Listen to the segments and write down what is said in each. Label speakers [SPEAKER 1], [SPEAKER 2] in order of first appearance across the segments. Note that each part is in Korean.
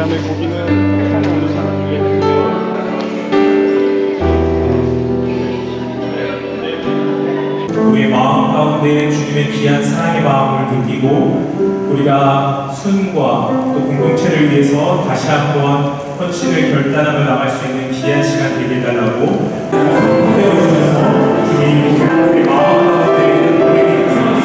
[SPEAKER 1] 다음에 고기는 해산에 오는 사람에게 해주세요.
[SPEAKER 2] 우리의 마음 가운데 주님의 귀한 사랑의 마음을 느끼고 우리가 순과 또 공동체를 위해서 다시 한번 헌신을 결단하며 나갈 수 있는 귀한 시간 되게 해달라고 내어주면서 주님 우리 마음 가운데 우리에게 주님이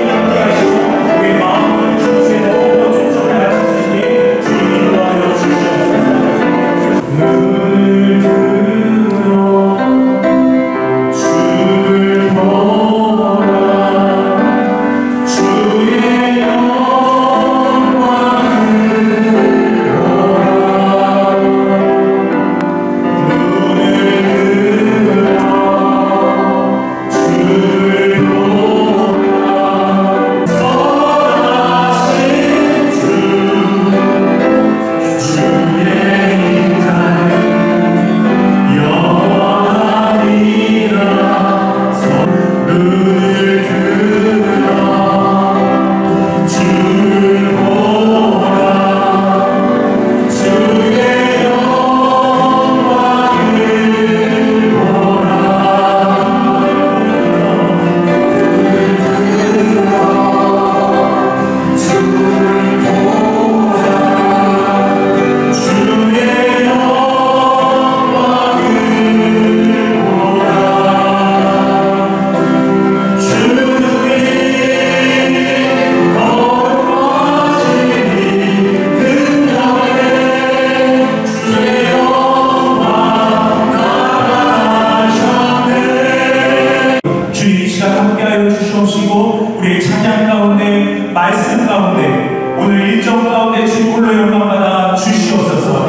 [SPEAKER 2] 함께 하시고 우리의 마음을 주님의 너무 쫓아갈 수 있게 주님이 인도하여 주시옵소서. 우리의 찬양 가운데 말씀 가운데 오늘 일정 가운데 주님 홀로 영광받아 주시옵소서.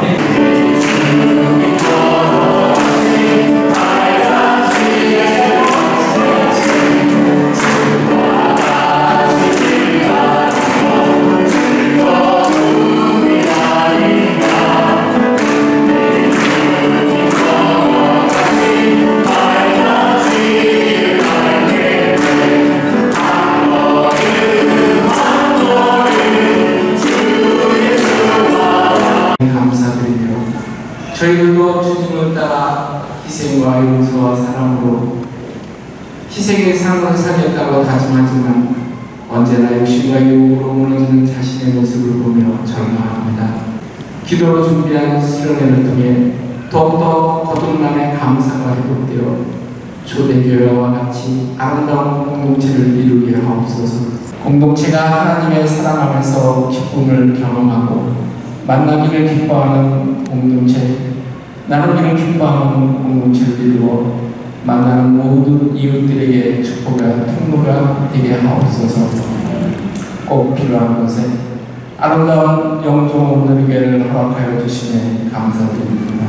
[SPEAKER 3] 저희들도 주님을 따라 희생과 용서와 사랑으로 희생의 삶을 살겠다고 다짐하지만 언제나 욕심과 유혹으로 무너지는 자신의 모습을 보며 절망합니다. 기도로 준비한 수련회를 통해 더욱더 거듭남의 감사가 회복되어 초대교회와 같이 아름다운 공동체를 이루게 하옵소서. 공동체가 하나님의 사랑하면서 기쁨을 경험하고 만나기를 기뻐하는 공동체, 나누기를 기뻐하는 공동체를 이루어 만나는 모든 이웃들에게 축복과 통로가 되게 하옵소서. 꼭 필요한 것에 아름다운 영종 누리게를 허락하여 주시며 감사드립니다.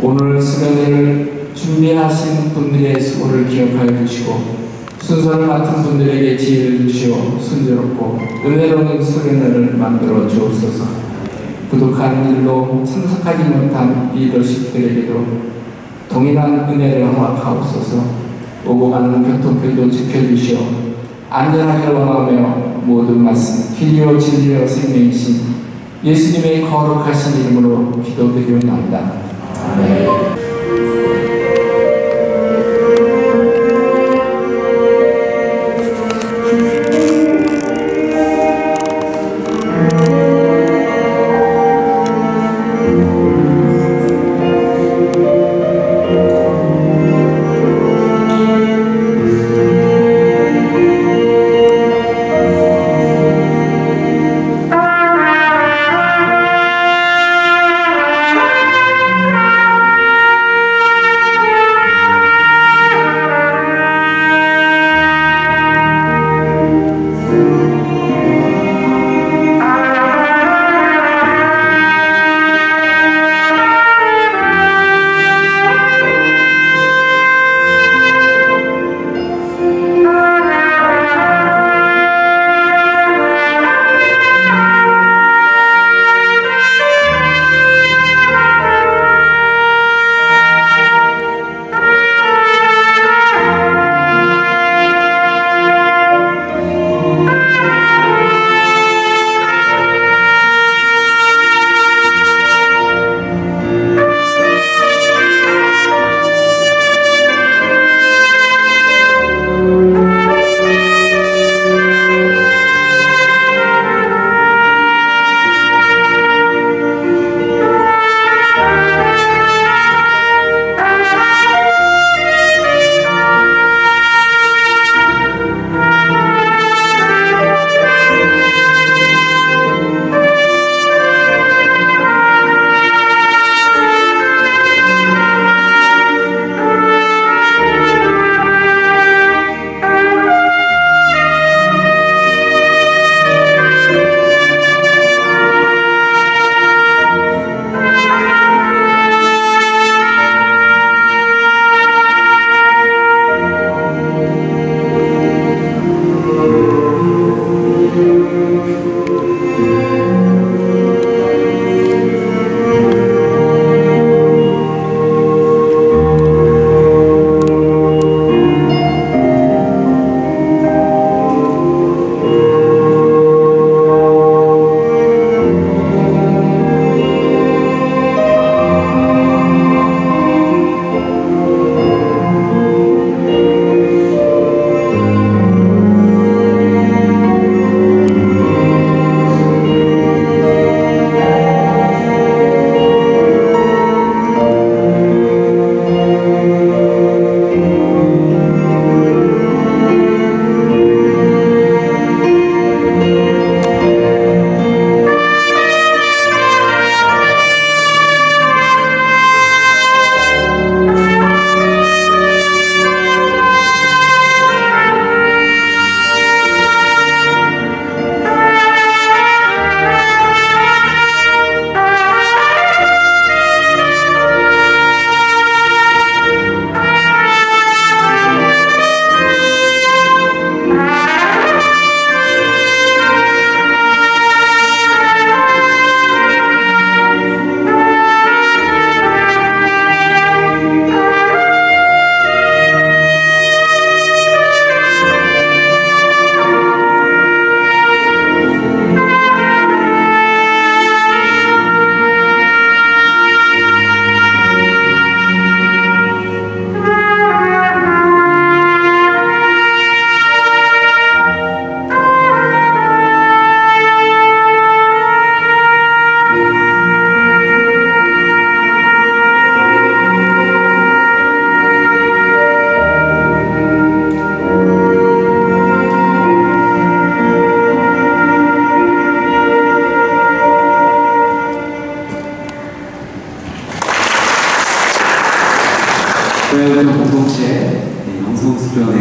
[SPEAKER 3] 오늘 수련회를 준비하신 분들의 수고를 기억하여 주시고 순서를 맡은 분들에게 지혜를 주시어 순조롭고 은혜로운 수련회를 만들어 주옵소서. 부족한 일로 참석하지 못한 리더십들에게도 동일한 은혜를 허락하옵소서. 오고 가는 교통길도 지켜주시어 안전하게 원하며 모든 말씀 길이요 진리요 생명이신 예수님의 거룩하신 이름으로 기도드리옵나이다. 아멘.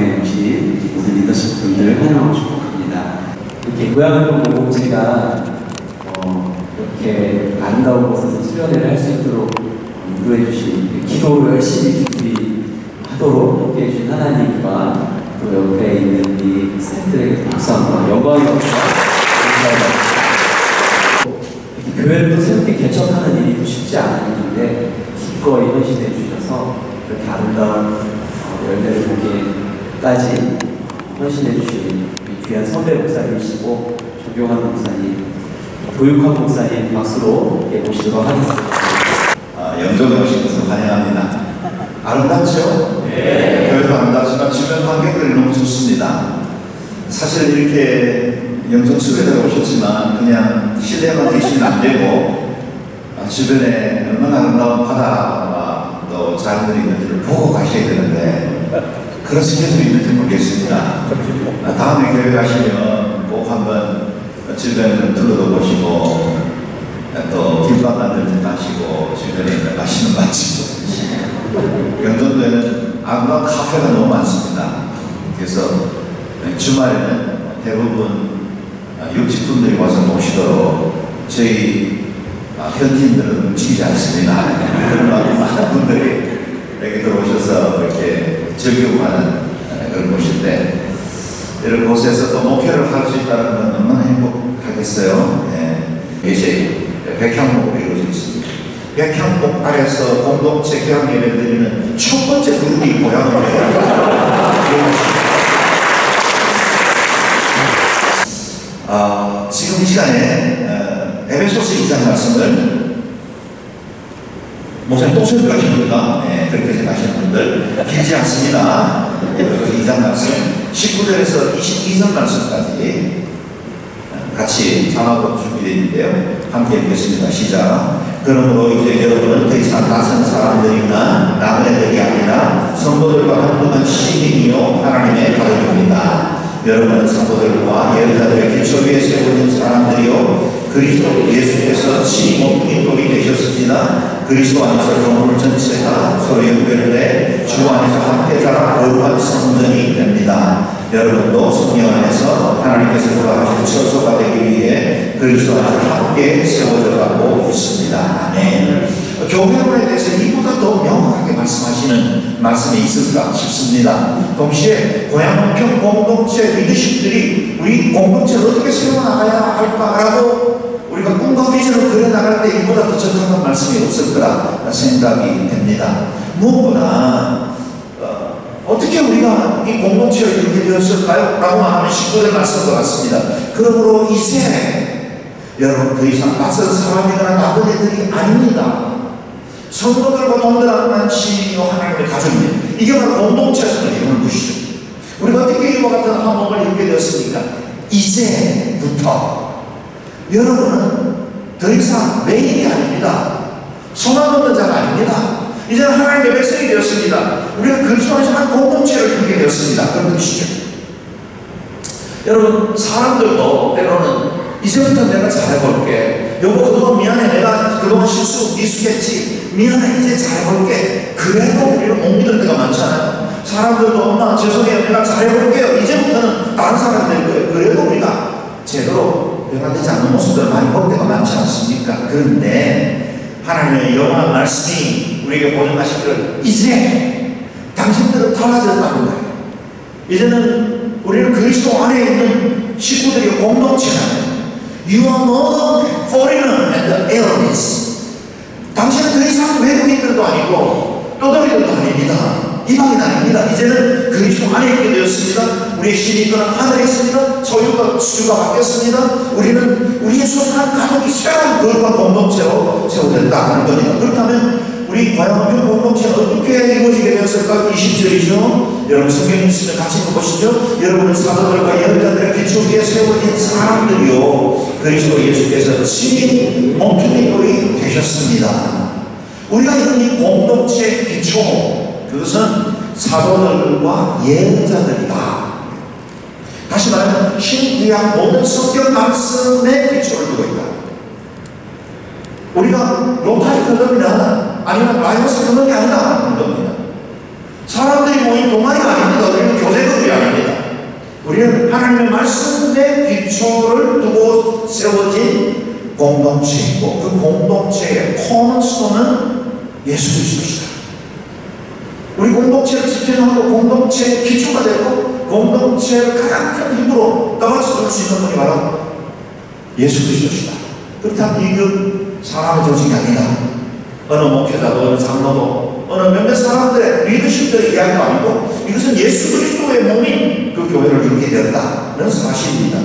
[SPEAKER 4] 교회에 오신 모든 리더십 분들을 환영하고 축복합니다. 이렇게 고향을 공동체가 이렇게 아름다운 곳에서 수련회를 할 수 있도록 인도해 주신, 기도를 열심히 준비하도록 함께 해주신 하나님과 또 옆에 있는 이 스태프들에게 박수한번 영광입니다. 교회를 또 새롭게 개척하는 일이 또 쉽지 않은 일인데 기꺼이 헌신해 주셔서 이렇게 아름다운 열매를 보기까지 헌신해 주신 귀한 선배 목사님이시고 조경환 목사님, 도육환 목사님 박수로 모시도록 하겠습니다.
[SPEAKER 5] 영접에 오신 것을 환영합니다. 아름답죠? 네. 교회도 아름답지만 주변 환경들이 너무 좋습니다. 사실 이렇게 영접 수배대로 오셨지만 그냥 실내만 계시면 안 되고 주변에 얼마나 아름다운 바다와 또 자연들이 있는지를 보고 가셔야 되는데 그런 스케줄이 있는지 모르겠습니다. 다음에 교회 가시면 꼭 한번 주변을 좀 둘러도 보시고 또 김밥 만들지 마시고 주변에 있는 맛있는 맛집도 드시고 영종도에는 아름다운 카페가 너무 많습니다. 그래서 주말에는 대부분 육지분들이 와서 모시도록 저희 현지인들은 움직이지 않습니다. 그런 많은 분들이 여기 들어오셔서 이렇게 즐기고 가는 그런 곳인데 이런 곳에서 또 목회를 할 수 있다는 건 얼마나 행복하겠어요. 이제 백향목으로 이루어져 있습니다. 백향목 아래서 공동체 교양 예배를 드리는 첫 번째 그룹이 고향이에요. 지금 이 시간에 에베소서 2장 말씀을 목사님 또 설교하십니까? 네, 그렇게 생각하시는 분들 길지 않습니다. 2장 말씀 19절에서 22절 말씀까지 같이 자막으로 준비되어 있는데요. 함께 읽겠습니다. 시작. 그러므로 이제 여러분은 더 이상 낯선 사람들이나 나그네들이 아니라 성도들과 한동안 시민이요 하나님의 가족입니다. 여러분은 성도들과 예언자들의 기초 위에 세워진 사람들이요 그리스도 예수께서 친히 몸뚱이 돌이 되셨습니다. 그리스도 안에서 건물 전체가 서로 연결돼 주 안에서 함께 자라 거룩한 성전이 됩니다. 여러분도 성령 안에서 하나님께서 돌아가신 처소가 되기 위해 그리스도 안에서 함께 세워져 가고 있습니다. 아멘. 교회론에 대해서 이보다 더 명확하게 말씀하시는 말씀이 있을까 싶습니다. 동시에 고향원평 공동체 리더십들이 우리 공동체를 어떻게 세워나가야 할까라고 우리가 꿈과 비전을 그려나갈 때 이보다 더 적합한 말씀이 없을 거라 생각이 됩니다. 무엇보다 어떻게 우리가 이 공동체를 이루게 되었을까요? 라고 하면 19절 말씀과 같습니다. 그러므로 이제 여러분 더 이상 낯선 사람이거나 나그네들이 아닙니다. 성도들과 동등한 시민이요 하나님의 가족입니다. 이게 바로 공동체에서 이루는 것이죠. 우리가 어떻게 이와 같은 한복을 이루게 되었습니까? 이제부터 여러분은 더 이상 외인이 아닙니다. 소망 없는 자가 아닙니다. 이제는 하나님의 백성이 되었습니다. 우리가 그리스도 안에서 한 공동체를 이루게 되었습니다. 그런 뜻이죠. 여러분 사람들도 때로는 이제부터 내가 잘해볼게. 여보 그동안 미안해. 내가 그동안 미숙했지. 미안해. 이제 잘해볼게. 그래도 우리는 못 믿을 때가 많잖아요. 사람들도 엄마 죄송해요. 내가 잘해볼게요. 이제부터는 다른 사람 될 거예요. 그래도 우리가 제대로 변화되지 않는 모습을 많이 볼 때가 많지 않습니까? 그런데 하나님의 영원한 말씀이 우리에게 보증하시기를 이제 당신들은 달라졌다는 거예요. 이제는 우리는 그리스도 안에 있는 식구들이 공동체잖아요. You are no longer foreigner and aliens. 당신은 더 이상 외국인들도 아니고 또다리들도 아닙니다. 이방인 아닙니다. 이제는 그리스도 안에 있게 되었습니다. 우리의 신이 떠난 하늘에 있습니다. 소유가 수주가 바뀌었습니다. 우리는 우리의 속한 가족이 새로운 거룩한 공동체로 세워졌다는 겁니다. 그렇다면 우리 고향원평 공동체는 어떻게 이루어지게 되었을까? 20절이죠. 여러분 성경이 있으면 같이 읽어보시죠. 여러분은 사도들과 예언자들의 기초 위에 세워진 사람들이요 그리스도 예수께서 친히 몸뚱이 돌이 되셨습니다. 우리가 이런 이 공동체의 기초 그것은 사도들과 예언자들이다. 다시 말하면 신구약 모든 성경 말씀의 기초를 두고 있다. 우리가 로타리 클럽이나 아니면 라이오스 클럽이 아니다 하는 겁니다. 사람들이 모인 동아리가 아닙니다. 우리는 교대거든요. 우리는 하나님의 말씀에 기초를 두고 세워진 공동체이고 그 공동체의 코너스톤은 예수 그리스도시다. 우리 공동체를 지켜나가고 공동체의 기초가 되고 공동체를 가장 큰 힘으로 떠받쳐 줄 수 있는 분이 바로 예수 그리스도시다. 그렇다면 이건 사람의 조직이 아니다. 어느 목회자도 어느 장로도 어느 몇몇 사람들의 리더십들의 이야기가 아니고 이것은 예수 그리스도의 몸인 그 교회를 이루게 되었다는 사실입니다.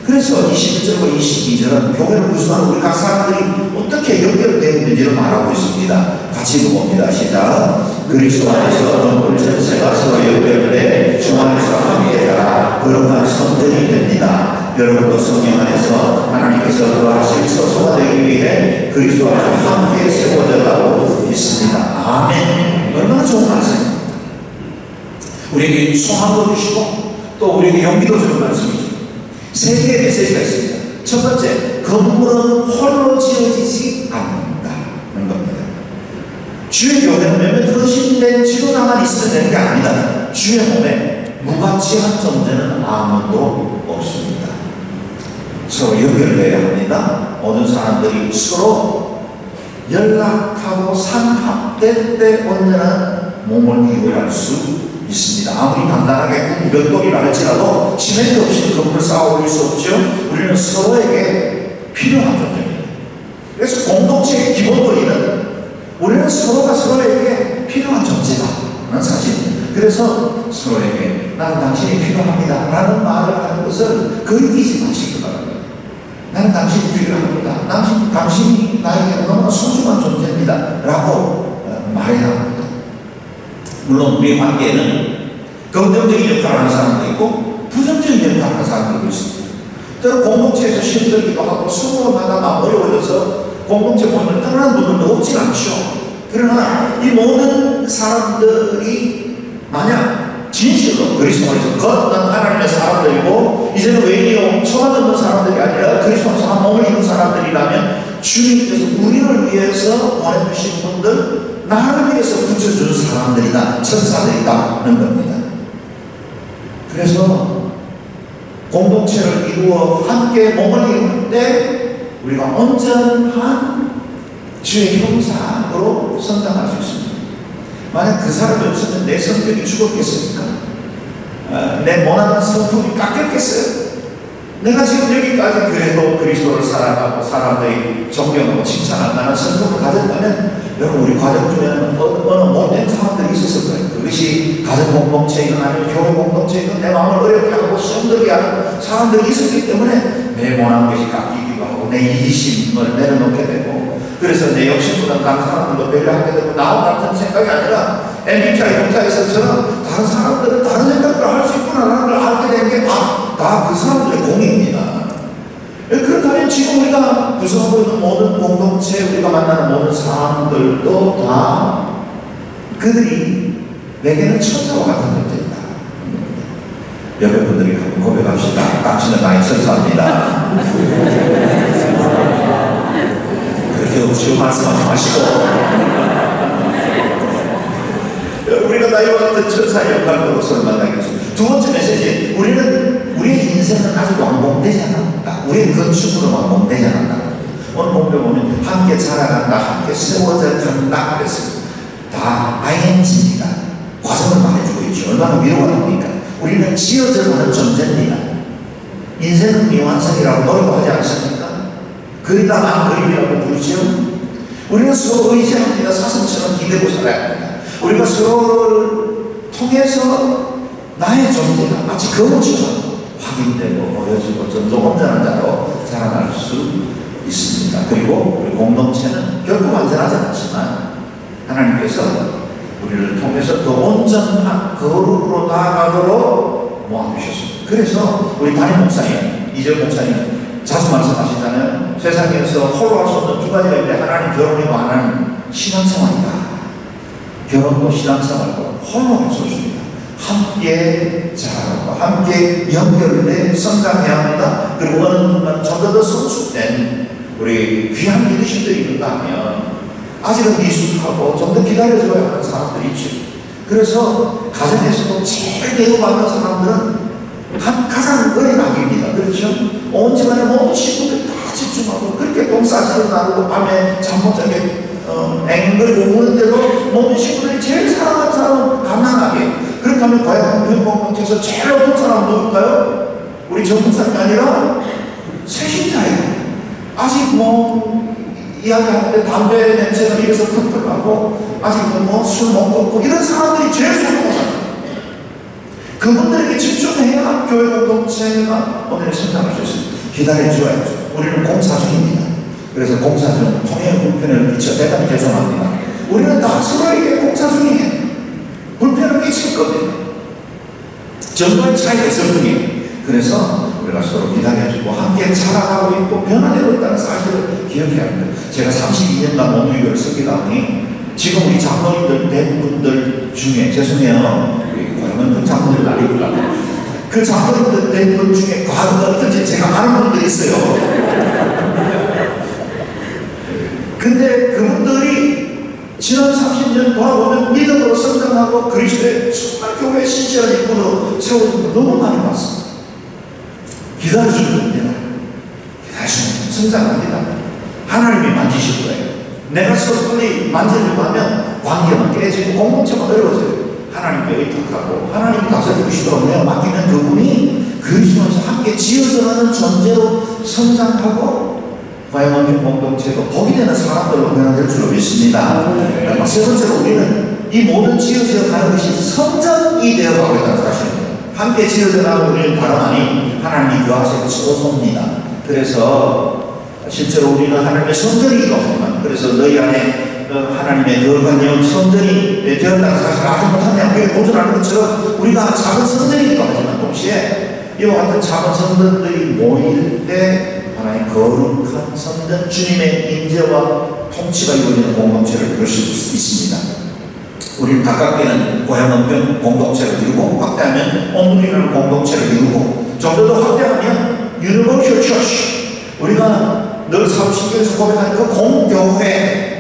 [SPEAKER 5] 그래서 21절과 22절은 교회를 구성하는 우리 각 사람들이 어떻게 연결되어 있는지를 말하고 있습니다. 같이 읽어봅니다. 시작. 그리스도 안에서 온 전체가 서로 연결돼 주 안에서 함께하라. 그러한 선전이 됩니다. 여러분도 성령 안에서 하나님께서 거하실 처소가 되기 위해 그리스도 안에서 함께 세워졌다고 믿습니다. 아멘. 얼마나 좋은 말씀입니다. 우리에게 소망도 주시고 또 우리에게 용기도 주는 말씀이죠. 세 개의 메시지가 있습니다. 첫 번째, 건물은 홀로 지어지지 않는다는 겁니다. 주의 교회는 몇몇 헌신된 지도자만 있으면 되는 게 아니다. 주의 몸에 무가치한 존재는 아무도 없습니다. 서로 연결돼야 합니다. 모든 사람들이 서로 연락하고 상합될 때 언제나 몸을 이용할 수 있습니다. 아무리 간단하게 벽돌이라 할지라도 시멘트 없이 건물을 쌓아 올릴 수 없죠. 우리는 서로에게 필요한 존재입니다. 그래서 공동체의 기본 원리는 우리는 서로가 서로에게 필요한 존재다라는 사실입니다. 그래서 서로에게 나는 당신이 필요합니다 라는 말을 하는 것을 거리끼지 마시기 바랍니다. 나는 당신이 필요합니다. 당신이 나에게 너무나 소중한 존재입니다 라고 말해야 합니다. 물론 우리 관계에는 긍정적인 역할을 하는 사람도 있고 부정적인 역할을 하는 사람들도 있습니다. 때로 공동체에서 힘들기도 하고 수고하다가 어려워져서 공동체 본을 떠나는 분들도 없진 않죠. 그러나 이 모든 사람들이 만약 진실로 그리스도 안에서 거듭난 하나님의 사람들이고 이제는 외인이요 처음 듣는 사람들이 아니라 그리스도 안에서 한 몸을 이룬 사람들이라면 주님께서 우리를 위해서 보내주신 분들 나를 위해서 붙여주는 사람들이다, 천사들이다는 겁니다. 그래서 공동체를 이루어 함께 몸을 이룰 때 우리가 온전한 주의 형상으로 성장할 수 있습니다. 만약 그 사람이 없으면 내 성격이 죽었겠습니까? 내 모난 성품이 깎였겠어요? 내가 지금 여기까지 그래도 그리스도를 사랑하고 사람들이 존경하고 칭찬한다는 성품을 가졌다면 여러분 우리 가정 중에는 어느 못된 사람들이 있었을 거예요. 그것이 가정 공동체이건 아니면 교회 공동체이건 내 마음을 어렵게 하고 시험들게 하는 사람들이 있었기 때문에 내 모난 것이 깎이기도 하고 내 이기심을 내려놓게 되고 그래서 내 욕심보다 다른 사람들도 배려하게 되고 나 같은 생각이 아니라 MBTI 형사에서처럼 다른 사람들은 다른 생각을 할 수 있구나라는 걸 알게 된 게 다 그 사람들의 공입니다. 그렇다면 지금 우리가 구성하고 있는 모든 공동체 우리가 만나는 모든 사람들도 다 그들이 내게는 천사와 같은 존재입니다. 여러분들이 한번 고백합시다. 당신은 나의 천사입니다. 그렇게 없이 말씀하지 마시고 우리가 나이와 같은 천사의 역할로서 만나겠습니다. 두 번째 메시지, 우리의 인생은 아직 완공되지 않았다. 우리의 건축으로 완공되지 않았다. 오늘 본문에 보면 함께 자라간다, 함께 세워져 간다 그랬습니다. 다 ING입니다. 과정을 말해주고 있죠. 얼마나 위로가 됩니까? 우리는 지어져 가는 존재입니다. 인생은 미완성이라고 노래하지 않습니까? 그리다만 그림이라고 부르죠. 우리는 서로 의지합니다. 사슴처럼 기대고 살아야 합니다. 우리가 서로를 통해서 나의 존재가 마치 거무처럼 확인되고 보여지고 점점 온전한 자로 자라날 수 있습니다. 그리고 우리 공동체는 결코 완전하지 않지만 하나님께서 우리를 통해서 더 온전한 거룩으로 나아가도록 모아주셨습니다. 그래서 우리 담임 목사님, 이재용 목사님 자주 말씀하시잖아요. 세상에서 홀로 할 수 없는 두 가지가 있는데 하나는 결혼이고 하나는 신앙생활이다. 결혼도 신앙생활도 홀로 할 수 없습니다. 함께 자라고 함께 연결돼 성장해야 합니다. 그리고 어느 순간 좀 더 성숙된 우리 귀한 리더십들이 있는가 하면 아직은 미숙하고 좀 더 기다려줘야 하는 사람들이 있죠. 그래서 가정에서도 제일 대우받는 사람들은 가장 어린 아기입니다. 그렇죠? 온 집안의 모든 식구들이 다 집중하고 그렇게 똥싸지로 나르고 밤에 잠 못 자게 앵글고 우는데도 모든 식구들이 제일 사랑하는 사람은 갓난아기. 그렇다면 과연 공동체에서 제일 높은 사람은 누굴까요? 우리 젊은 사람이 아니라 세신자예요. 아직 뭐 이야기하는데 담배 냄새가 입에서 펄펄 나고 아직 뭐 술 못 먹고 이런 사람들이 제일 소중한 사람. 그분들에게 집중해야 교회 공동체가 오늘의 성장할 수 있습니다. 기다려줘야죠. 우리는 공사 중입니다. 그래서 공사 중 통해 불편을 끼쳐 대단히 죄송합니다. 우리는 다 서로에게 공사 중이에요. 불편을 끼칠 겁니다. 정도의 차이가 있을 뿐이에요. 그래서 우리가 서로 기다려주고 함께 자라가고 있고 변화되고 있다는 사실을 기억해야 합니다. 제가 32년간 원유교를 쓰기다 보니 지금 우리 장로님들 된 분들 중에 죄송해요. 그러면 장로님들 날리고 그 장로님들 된 분 중에 과거가 어떤지 제가 아는 분들이 있어요. 근데 그분들이 지난 30년 돌아보면 믿음으로 성장하고 그리스도의 정말 교회의 신실한 일꾼으로 세워진 걸 너무 많이 봤습니다. 기다려주는 겁니다. 기다려주면 성장합니다. 하나님이 만지실 거예요. 내가 섣불리 만지려고 하면 관계만 깨지고 공동체만 어려워져요. 하나님께 의탁하고 하나님이 다스려주시도록 내가 맡기는 그분이 그리스도에서 함께 지어져가는 존재로 성장하고 과연 공동체도 복이 되는 사람들로 변화될 줄로 믿습니다. 세 번째로 우리는 이 모든 지어져 가는 것이 성전이 되어가고 있다는 사실입니다. 함께 지어져 가는 우리는 다름 아닌 하나님이 그 앞에 서서입니다. 그래서 실제로 우리는 하나님의 성전이기도 하지만 그래서 너희 안에 하나님의 거룩한 영 성전이 되었다는 사실을 아주 못한 양교에 보존하는 것처럼 우리가 작은 성전이기도 하지만 동시에 이와 같은 작은 성전들이 모일 때 하나님 거룩한 성전 주님의 임재와 통치가 이루어지는 공동체를 이룰 수 있습니다. 우리는 가깝게는 고향원편 공동체를 이루고 확대하면 온누리라는 공동체를 이루고 좀 더 확대하면 유니버셜 처치 우리가 늘 사도신경에서 고백하는 그 공교회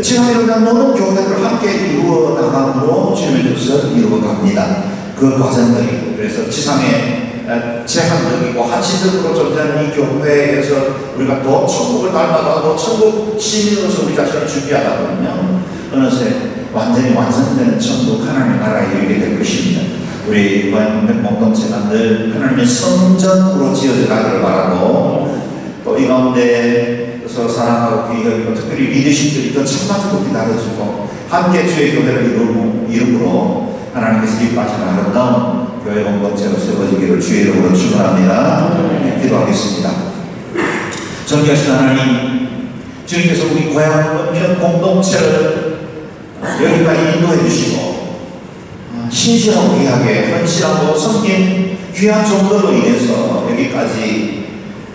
[SPEAKER 5] 지금 이런 모든 교회들을 함께 이루어 나감으로 주님의 뜻을 이루어 갑니다. 그 과정들이 그래서 지상에 제한적이고 한시적으로 존재하는 이 교회에서 우리가 더 천국을 닮아가고 천국 시민으로서 우리 자신을 준비하다 보면 어느새 완전히 완성되는 천국 하나님의 나라에 이르게 될 것입니다. 우리 고향 공동체가 늘 하나님의 성전으로 지어져 가기를 바라고 또 이 가운데 서로 사랑하고 귀여고 특별히 리더십들이 더 참나주고 기다려주고 함께 주의 교회를 이름으로 하나님께서 기뻐하시는 아름다운 교회 공동체로 세워지기를 주의 이름으로 축원합니다. 기도하겠습니다. 존귀하신 하나님, 주님께서 우리 고향 공동체를 여기까지 인도해 주시고 신실하고 귀하게 헌신하고 섬긴 귀한 종들로 인해서 여기까지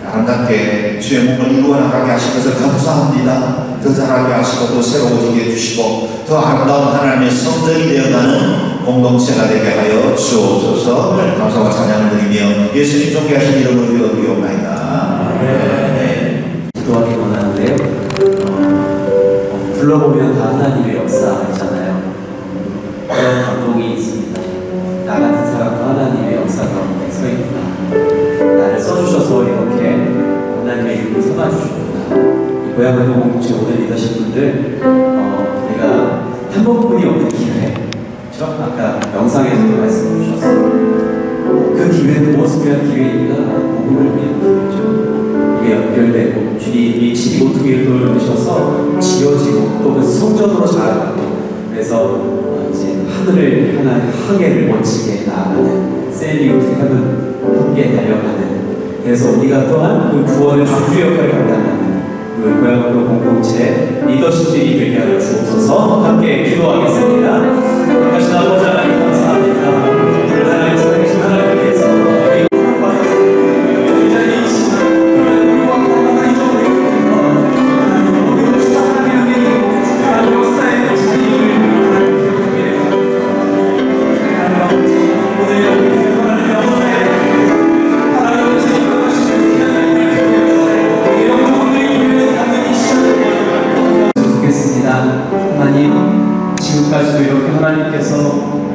[SPEAKER 5] 아름답게 주의 몸을 이루어 나가게 하신 것을 감사합니다. 더 잘하게 하시고 더 새로워지게 해주시고 더 아름다운 하나님의 성전이 되어가는 공동체가 되게 하여 주옵소서. 감사와 찬양을 드리며 예수님 존귀하신 이름으로 기도하옵나이다.
[SPEAKER 4] 기도하기 원하는데요. 불러보면 다 하나님의 역사이잖아요. 그런 감동이 있습니다. 나 같은 사람도 하나님의 역사 가운데 서 있구나. 나를 써주셔서 이렇게 하나님의 이름을 삼아주셨구나. 이 고향 공동체 오늘 리더십 분들 내가 한 번뿐이 없는 기회, 아까 영상에서도 말씀해 주셨어요. 그 기회는 무엇을 위한 기회인가? 복음을 위한 기회죠. 이게 연결되고 주님이 12모퉁이를 돌리셔서 지어지고 또 그 성전으로 자라가고 그래서 이제 하늘을 향한 항해를 멋지게 나아가는 세일링 하는 함께 달려가는 그래서 우리가 또한 그 구원의 주주 역할을 감당하는 그 고향 공동체 리더십들이 되게 하여 주옵소서. 함께 기도하겠습니다. 다시 아버지 하나님 감사합니다. 하나님 살아계신 하나님께서
[SPEAKER 6] 하나님 지금까지도 이렇게 하나님께서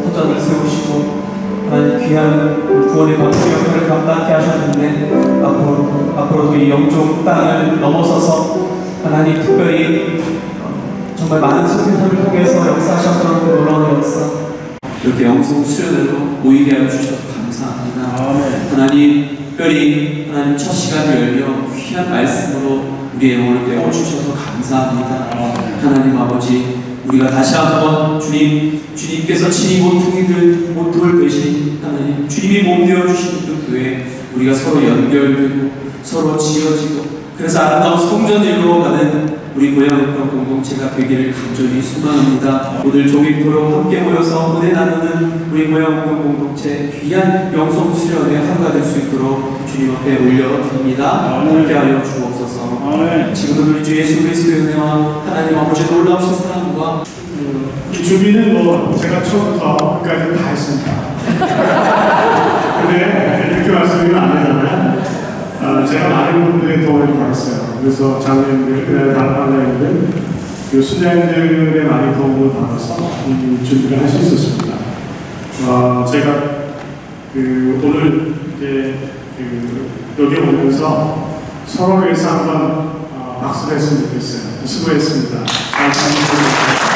[SPEAKER 6] 터전을 세우시고 귀한 구원의 방식 역할을 감당하게 하셨는데 앞으로도 이 영적 땅을 넘어서서 하나님 특별히 정말 많은 선교사를 통해서 역사하셨던 그 놀라운 역사, 이렇게 영성 수련회로 모이게 하여 주셔서 감사합니다. 하나님 특별히 하나님 첫 시간을 열며 귀한 말씀으로 우리의 영혼을 떼어주셔서 감사합니다. 하나님 아버지, 우리가 다시 한번 주님께서 친히 모퉁이들 되신 하나님, 주님이 몸 되어주시는 그 교회, 우리가 서로 연결되고 서로 지어지고 그래서 아름다운 성전을 이루어가는 우리 고향학교 공동체가 되기를 간절히 소망합니다. 오늘 조기토록 함께 모여서 은혜 나누는 우리 고향학교 공동체 귀한 영성 수련회 하루가 될 수 있도록 주님 앞에 올려드립니다. 함께하여 주옵소서. 지금도 우리 주 예수 그리스도의 은혜와 하나님 아버지의 놀라우신 사랑과
[SPEAKER 1] 이 준비는 뭐 제가 처음부터 끝까지 다 했습니다. 근데 이렇게 말씀드리면 안 되잖아요. 제가 많은 분들의 도움을 받았어요. 그래서 장로님들, 그다음에 단장님들, 그 순장님들의 많은 도움을 받아서 준비를 할 수 있었습니다. 제가 오늘 이제 여기 오면서 서로 위해서 한번 박수를 했으면 좋겠어요. 수고했습니다. 감사합니다.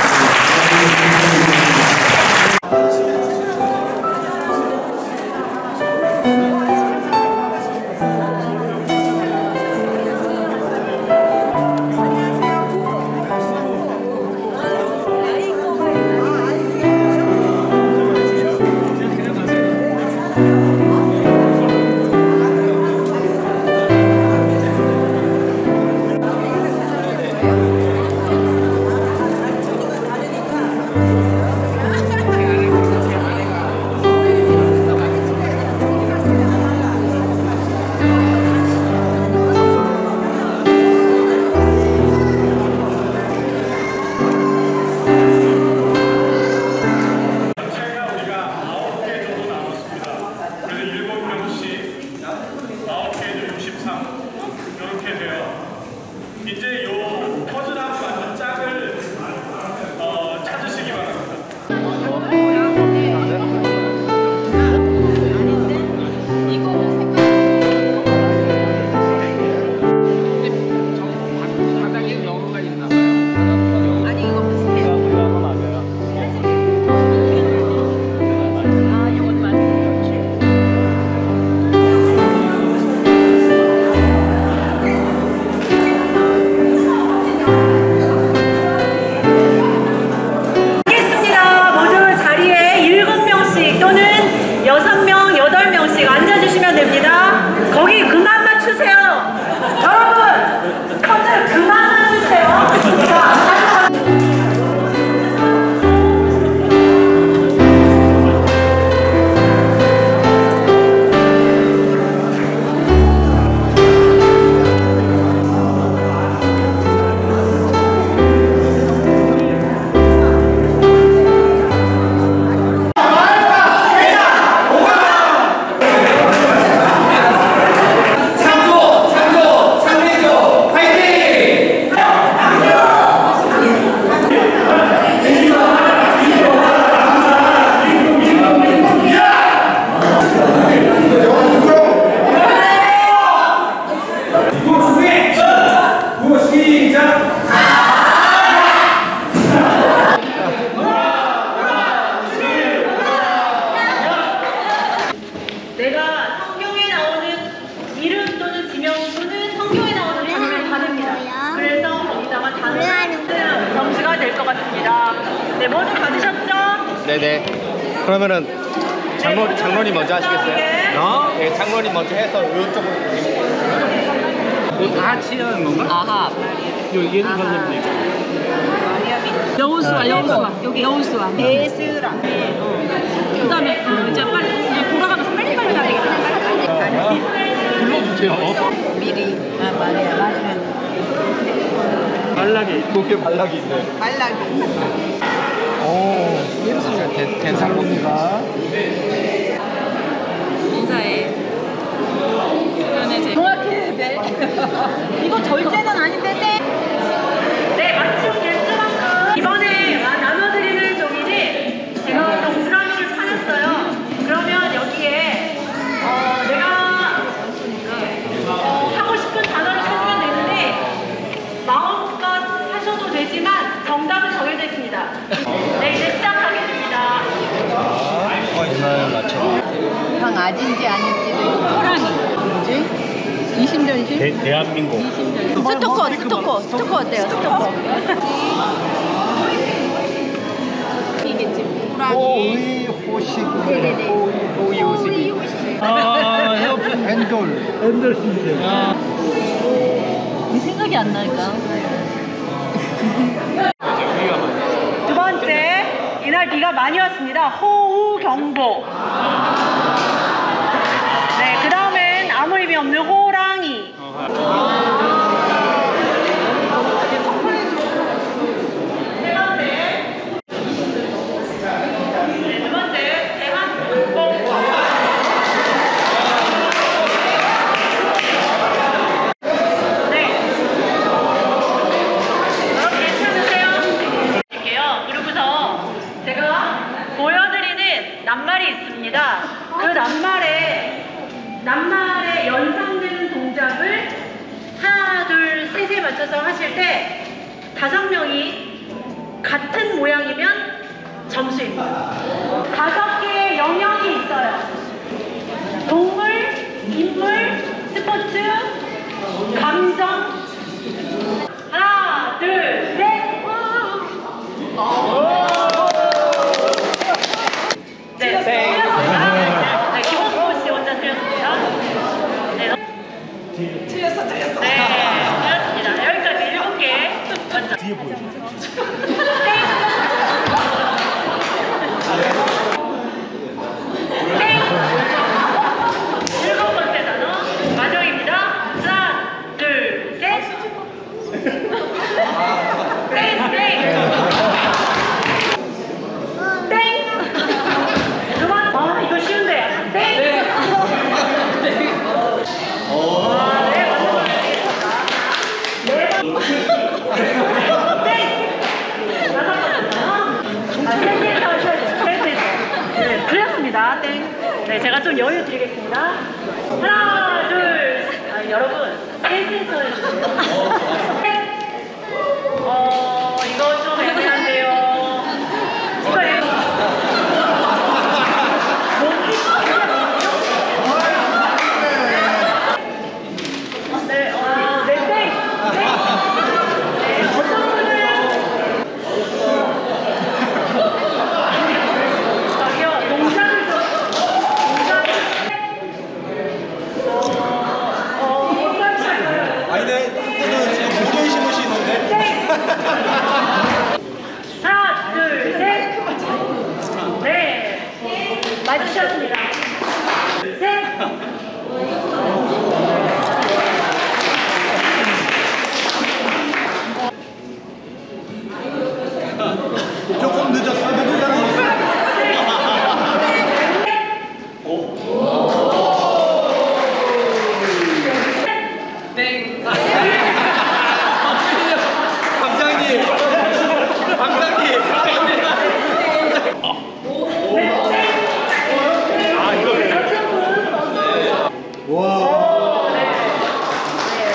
[SPEAKER 7] 네, 모두 받으셨죠? 네네. 그러면은 장로님 먼저 하시겠어요? 네, 장로님 먼저 해서 이쪽으로. 이거 다 같이 하는 건가? 아하. 얘는 선생님 이거.
[SPEAKER 8] 여우수와 여기 여우수와 예수라. 그 다음에 이제 빨리 이제 돌아가면서 빨리빨리 가야 되겠다.
[SPEAKER 7] 불러주세요.
[SPEAKER 8] 미리. 말이야 맞으면.
[SPEAKER 7] 발락이 도쿄 발락이 있네.
[SPEAKER 8] 말라기.
[SPEAKER 7] 오, 대상입니다.
[SPEAKER 8] 인사해. 정확히 네. 이거 절제는 아닌데 네. 네, 마침 개수만큼 이번에 나눠드리는 종이지 제가 동그라미를 파냈어요. 그러면 여기에
[SPEAKER 9] 맞은지 아닌지도 호랑이. 뭐지? 이심전심?
[SPEAKER 7] 대한민국.
[SPEAKER 9] 스토커 어때요? 스토커. 이겠지. 호랑이.
[SPEAKER 7] 호의 호식.
[SPEAKER 9] 네네네.
[SPEAKER 7] 호의 호식. 헤어핀 엔돌 신세.
[SPEAKER 8] 이 생각이 안 나니까. 두 번째, 이날 비가 많이 왔습니다. 호우 경보. 네, 그 다음엔 아무 의미 없는 호랑이. 그 낱말에 연상되는 동작을 하나, 둘, 셋에 맞춰서 하실 때 5명이 같은 모양이면 점수입니다. 5개의 영역이 있어요. 동물, 인물, 스포츠, 감정. 하나, 둘, 셋. 네, 김홍보 씨 혼자 틀렸습니다. 네, 틀렸어. 네, 틀렸습니다. 여기까지 7개 먼저. 뒤에 보여주세요. 땡! 7번째 단어 마정입니다. 하나, 둘, 셋. 땡! 이거 쉬운데. 땡! 틀렸습니다. 땡. 네, 제가 좀 여유 드리겠습니다. 하나, 둘. 여러분, 셋에서 해주세요. 이거 좀 애매한데요. 이거 하나, 둘, 셋. 네. 맞으셨습니다. 셋.
[SPEAKER 7] 조금 늦었어.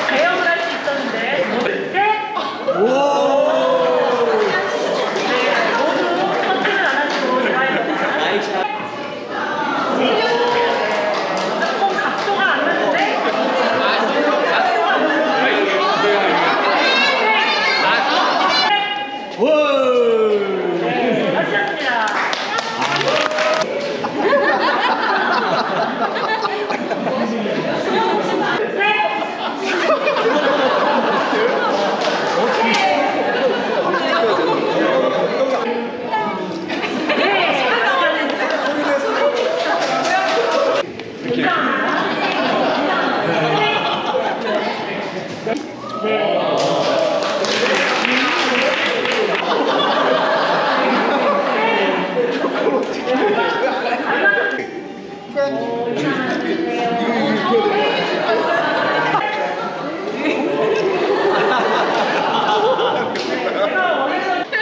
[SPEAKER 8] 대형을 할 수 있었는데. 셋. 모두 선택을 안 하시고 들어가야 됩니다. 조금 각도가 안 맞는데. 하셨습니다.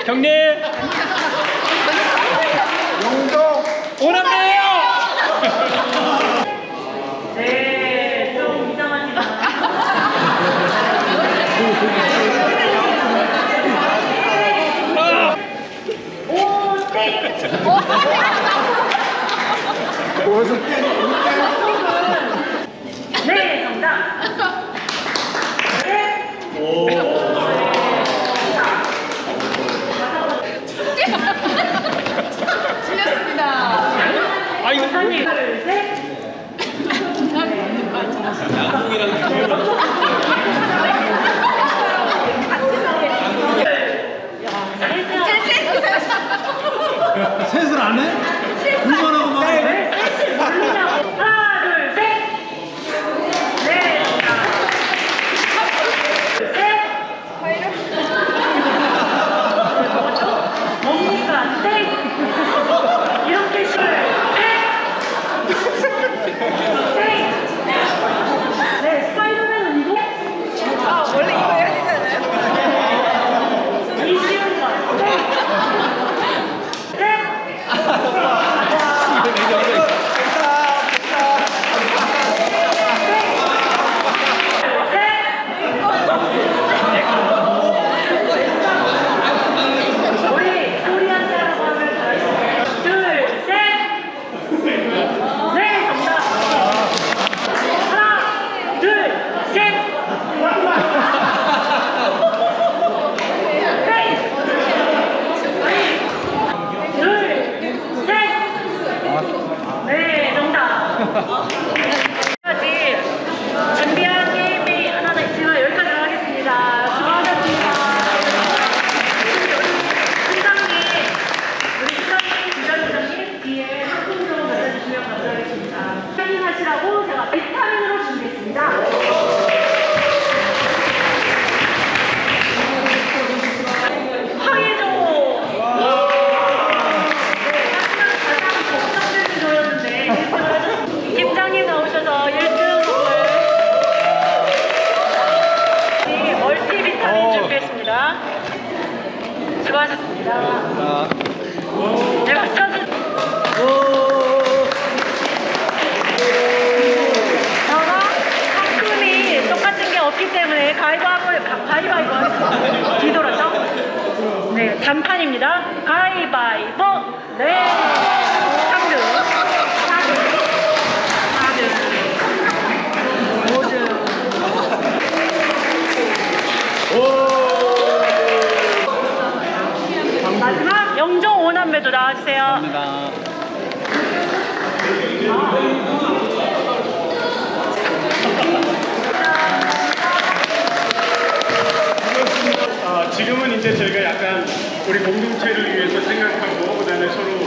[SPEAKER 7] 형님! 용동! 오남매예요!
[SPEAKER 8] 네, 좀 이상하지만. 오, 땡! 셋.
[SPEAKER 10] 셋을 안 해? 둘만 하고 막 해?
[SPEAKER 8] 하나, 둘, 셋. 넷. 셋. 뭡니까? 셋. 이렇게 셋. 네, 스파이더맨은 이거? 원래 이거 해야 되잖아요. 이 쉬운 거. 준비한 게임이 하나 더 있지만 여기까지 하겠습니다. 수고하셨습니다. 팀장님, 우리 팀장님, 부장님 뒤에 상품 좀 받아주시면 감사하겠습니다. 확인하시라고 제가 비타민으로 준비했습니다. 황해조. 가장 걱정되는 조였는데 1등을 하셨습니다. 팀장님 나오셔서 1등 멀티비타민 준비했습니다. 수고하셨습니다. 네, 박수 한번. 저랑 상품이 똑같은 게 없기 때문에 가위바위보 하겠습니다. 뒤돌아서. 네, 단판입니다. 가위바위보. 네. 3등. 4등. 5등. 마지막 영종 5남매도 나와주세요. 감사합니다.
[SPEAKER 1] 지금은 이제 저희가 약간 우리 공동체를 위해서 생각하고 그다음에 서로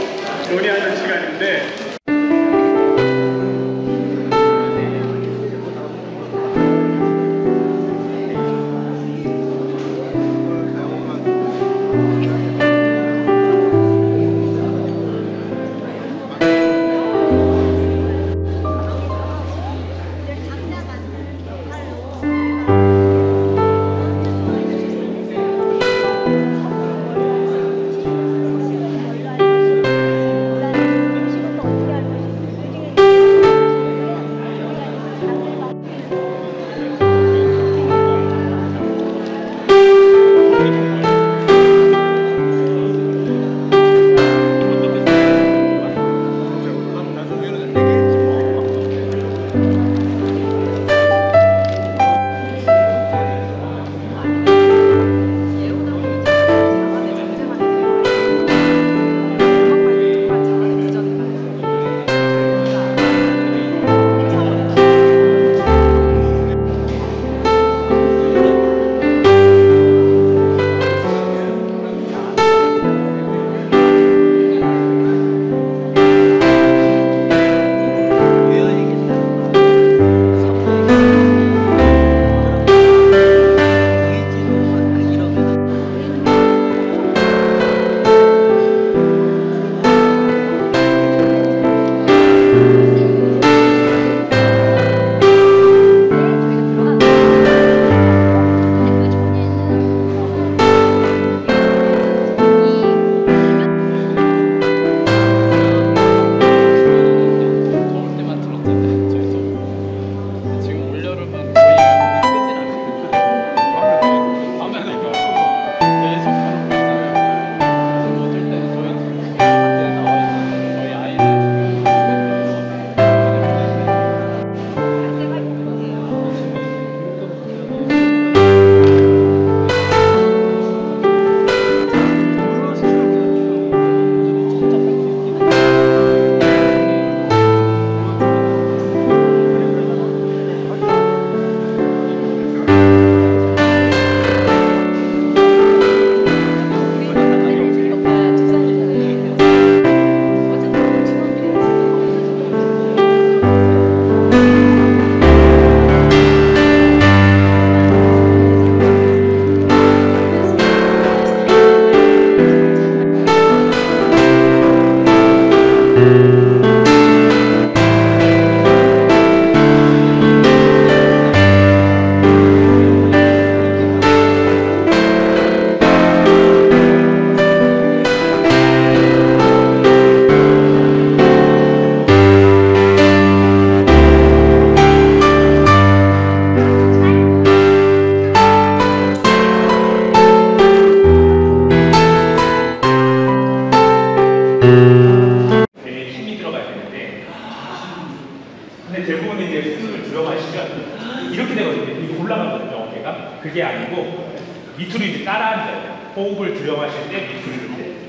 [SPEAKER 2] 근데 대부분 이제 숨을 들어마시면 이렇게 되거든요. 이게 올라가거든요, 어깨가. 그게 아니고 밑으로 이제 따라앉아요. 호흡을 들여마실 때 밑으로 이렇게.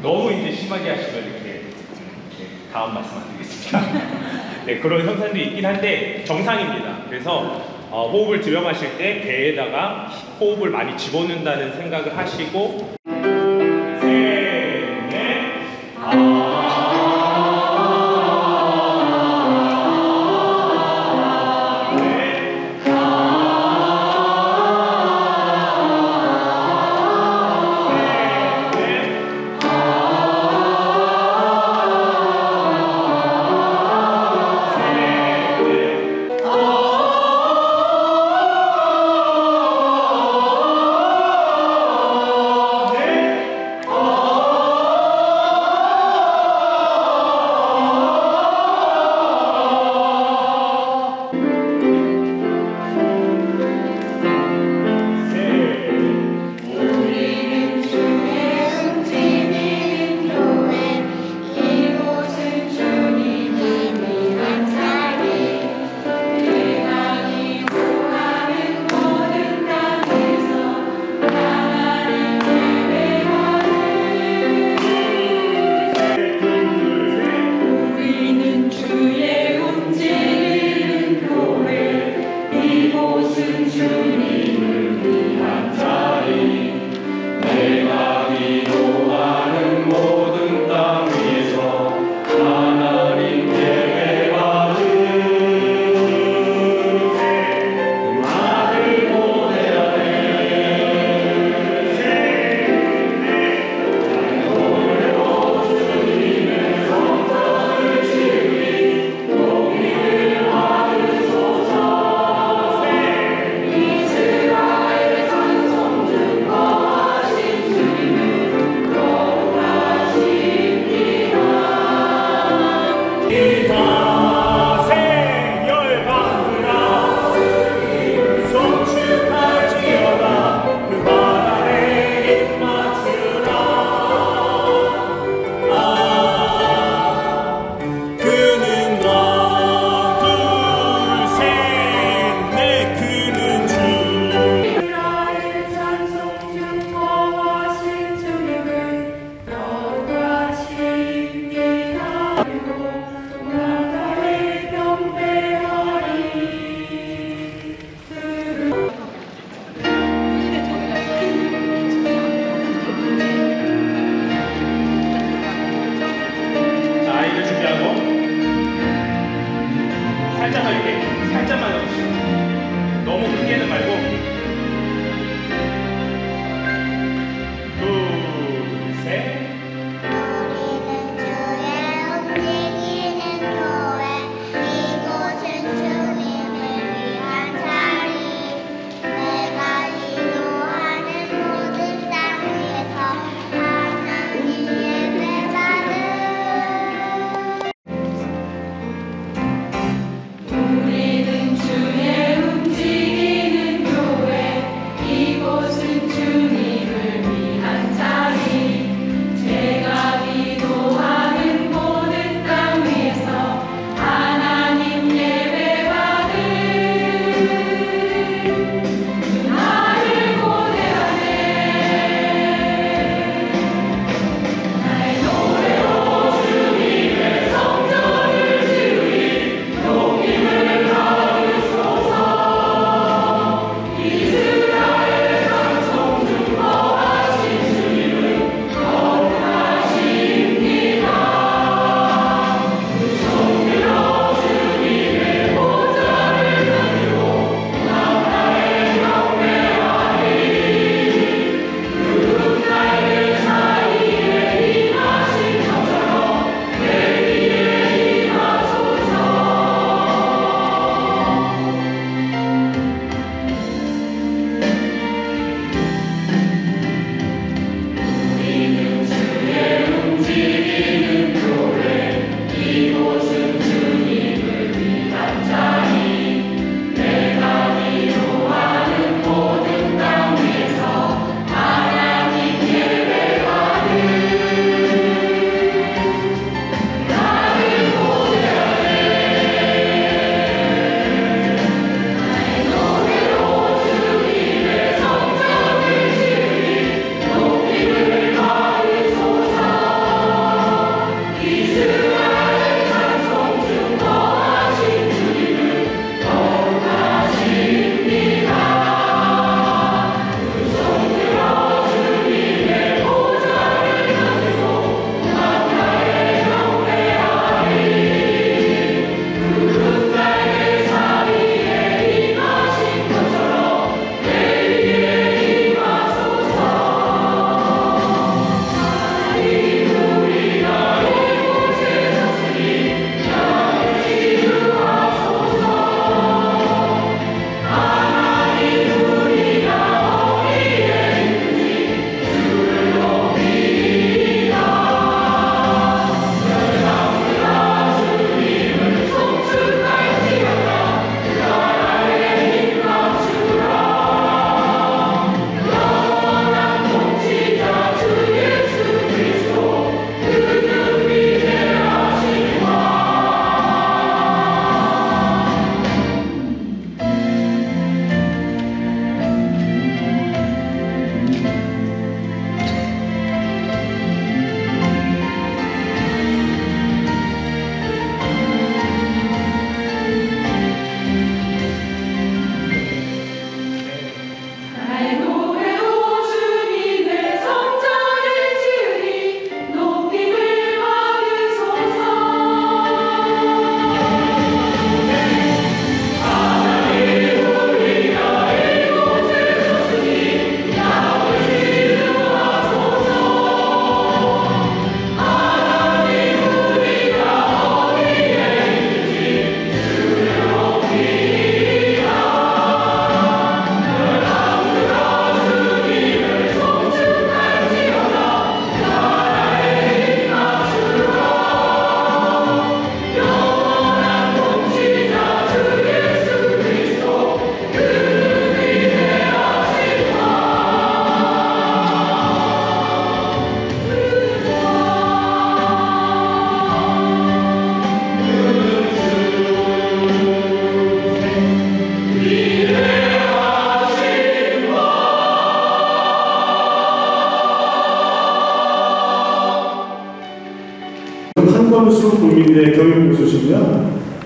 [SPEAKER 2] 너무 이제 심하게 하시면 이렇게 다음 말씀드리겠습니다. 네, 그런 현상도 있긴 한데 정상입니다. 그래서 호흡을 들여마실 때 배에다가 호흡을 많이 집어넣는다는 생각을 하시고 셋, 넷,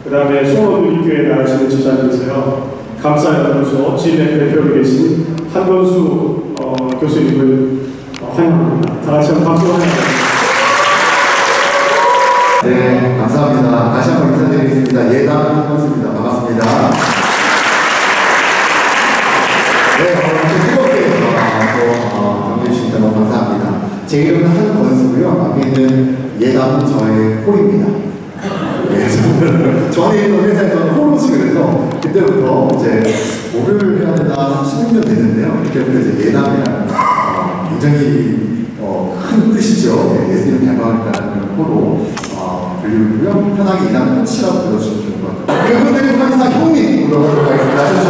[SPEAKER 1] 그 다음에 소원누리교회 나가시는 집사님이세요. 감사연구소 진행 대표로 계신 한건수 교수님을 환영합니다. 다 같이 한번 박수로 환영합니다.
[SPEAKER 11] 네, 감사합니다. 다시 한번 인사드리겠습니다. 예담 한건수입니다. 반갑습니다. 네, 뜨겁게 경험해 주신 너무 감사합니다. 제 이름은 한건수고요. 앞에 있는 예담은 저의 호입니다. 네, 저는 있는 회사에서는 호로식을 해서 그때부터 이제 뭐를 해야 되나 16년 됐는데요. 그때부터 이제 예담이라는 굉장히 큰 뜻이죠. 네, 예수님 닮아가니까는 호로 불리고요. 편하게 예담 코치라고 불러주시면 좋을 것 같아요. 그분들이 항상 형님으로 하겠습니다. 아시죠?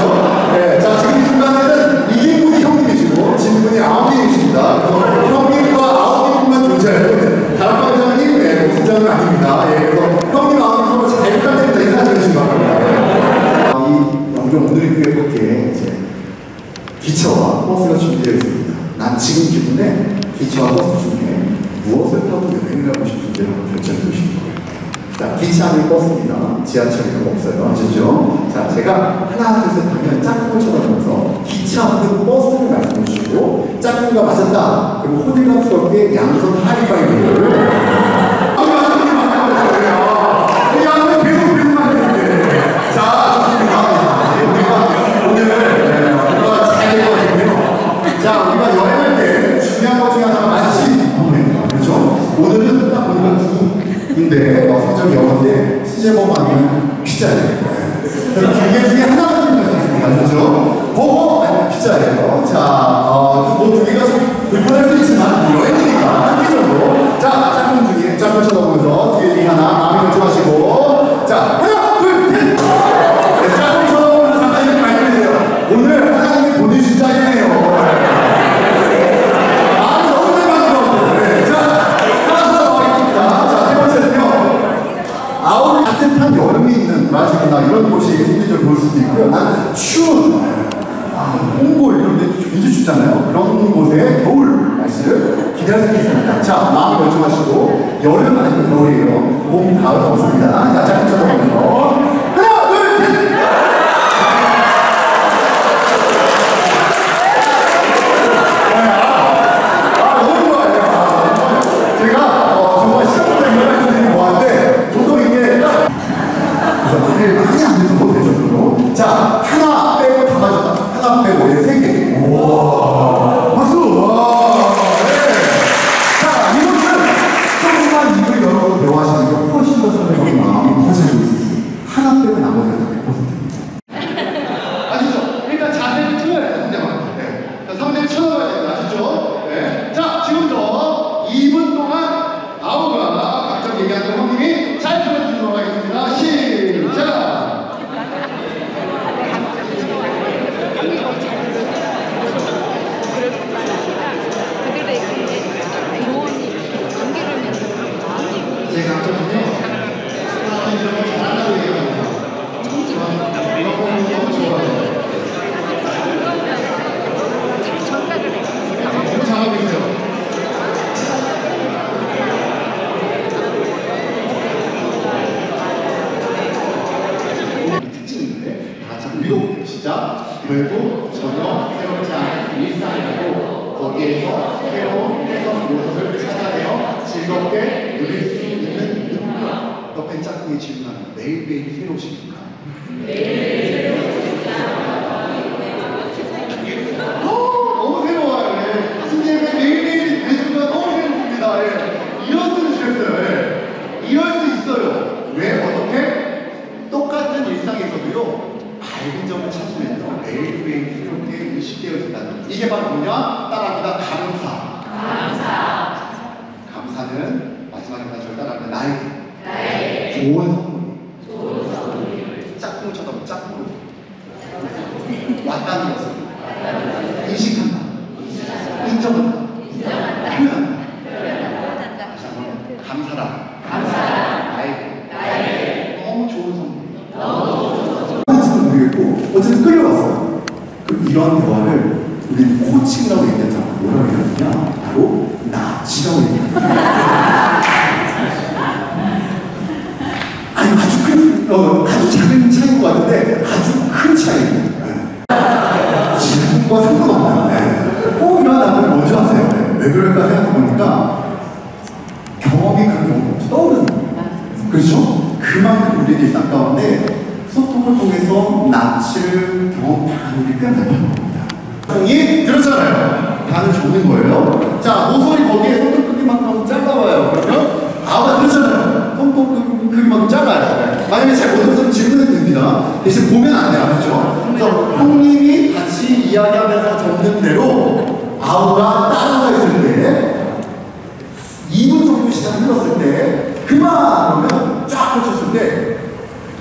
[SPEAKER 11] 네, 자, 지금 이 순간에는 2인분이 형님이시고 진분이 9인이십니다. 그래서 형님과 9인분만 존재해요. 다락방장은 1회 진짜는 아닙니다. 예, 그래서 형님 9인 서로 잘 부탁드립니다. 인사드리시기 바랍니다. 이 영종 오늘교회 밖에 이제 기차와 버스가 준비되어 있습니다. 난 지금 기분에 기차와 버스 중에 무엇을 타고 여행 가고 싶은지 한번 결정해 보시는 거예요. 자, 기차는 버스입니다. 지하철이 없어요. 아시죠? 자, 제가 하나, 둘, 셋 하면 짝꿍을 쳐다보면서 기차 혹은 버스를 말씀해 주시고 짝꿍과 맞았다. 그리고 호들갑스럽게 양손 하이파이브를 자, 우리가 여행할 때 중요한 것 중에 하나가 맛집 구매입니다. 그렇죠? 오늘은 딱 보니까 두인데 성적이 영어인데 수제버거 아니면 피자예요. 두 개 중에 하나만 선택할 수 있습니다. 그렇죠? 버거 아니면 피자예요. 자, 뭐 두 개가 좀 불편할 수 있지만 여행이니까 한 개 정도. 자, 짝꿍 중에 짝꿍 쳐다보면서 두 개 중에 하나 마음에 결정하시고 자, 하나, 둘, 셋! 네, 짝꿍 쳐다보면서 잠깐 이렇게 말씀해주세요. 오늘 하나님이 보내주신 짝이네요. 따뜻한 여름이 있는 브라질이나 이런 곳이 생기적으로 볼 수도 있고요. 난 추운 몽골 이런 데 굉장히 춥잖아요. 그런 곳에 겨울 날씨를 기대할 수 있습니다. 자, 마음 결정하시고 여름 아니면 겨울이에요. 봄, 가을 없습니다. 자, 짝꿍 쳐다보면서 하나, 둘, 셋! 너무 좋아요. 제가 정말 시작부터 이런 말씀드리기 뭐한데 보통 이게 말을 많이 안 듣는 못해 정도로. 자, 하나 빼고 다 맞았다. 하나 빼고 얘 3개. 오, 박수. 와, 네. 자, 이것은 조금만 입을 열어서 배워하시는 게 훨씬 더 설명이 마음이 커지고 있습니다. 하나 빼고 나머지가 다 100%입니다. 아시죠? 일단 자세를 틀어야 돼요, 상대방. 네. 자, 상대를 쳐다봐야 됩니다. 아시죠? 네. 자, 지금부터 2분 동안 아우가 각자 얘기하는 형님이 잘 들어주도록 하겠습니다. 시작! 제가 아까 전에 잘한다고 얘기합니다. 너무 좋아요. 너무 잘하고 있죠? 특징인데 다 같이 한번 읽어볼게요. 시작. 그래도 전혀 새롭지 않은 일상이라고 거기에서 새로운 해석 요소를 찾아내어 즐겁게 누릴 수 있는 능력. 옆에 짝꿍이 질문합니다. 매일매일 새로우십니까? 너무 새로워요. 네. 선생님의 매일매일 매주가 너무 새롭습니다. 네. 이랬으면 좋겠어요. 네. 이럴 수 있어요. 왜? 어떻게? 똑같은 일상에서도요. 밝은 점을 찾으면서 매일매일 새롭게 의식되어진다는 이게 바로 뭐냐? 따라합니다. 감사는 마지막에 저를 따라합니다. 나에게 좋은 선물이 짝꿍을 쳐다보고 짝꿍으로 왔다는 것을 인식한다. 인정한다. 표현한다. 다시 한번 감사라. 나에게 너무 좋은 선물. 모르겠고 어쨌든 끌려왔어요. 이런 대화를 우리는 코칭이라고 얘기하잖아. 뭐라고 얘기하느냐? 바로 나치라고 얘기합니다. 아니 아주 큰 아주 작은 차이인 것 같은데 아주 큰 차이입니다. 질문과 상관없나요? 네. 꼭 이런 답을 먼저 하세요. 네. 왜 그럴까 생각해보니까 경험이 그런 경험이 떠오르는 거예요. 그렇죠? 그만큼 우리의 일상 가운데 소통을 통해서 낯을 경험하는 게 꽤 많다는 겁니다. 이 들었잖아요. 반을 줬는 거예요. 자, 모서리 거기에 손톱 크기만큼 잘라봐요. 그러면 아마 들었잖아요. 손톱 크기만큼 잘라요. 만약에 잘 못해서 질문은 됩니다. 대신 보면 안 돼요. 그렇죠? 그래서 형님이 같이 이야기하면서 적는 대로 아우가 따라서 있을 때 2분 정도 시간 흘렀을 때 그만! 그러면 쫙 펼쳤을 때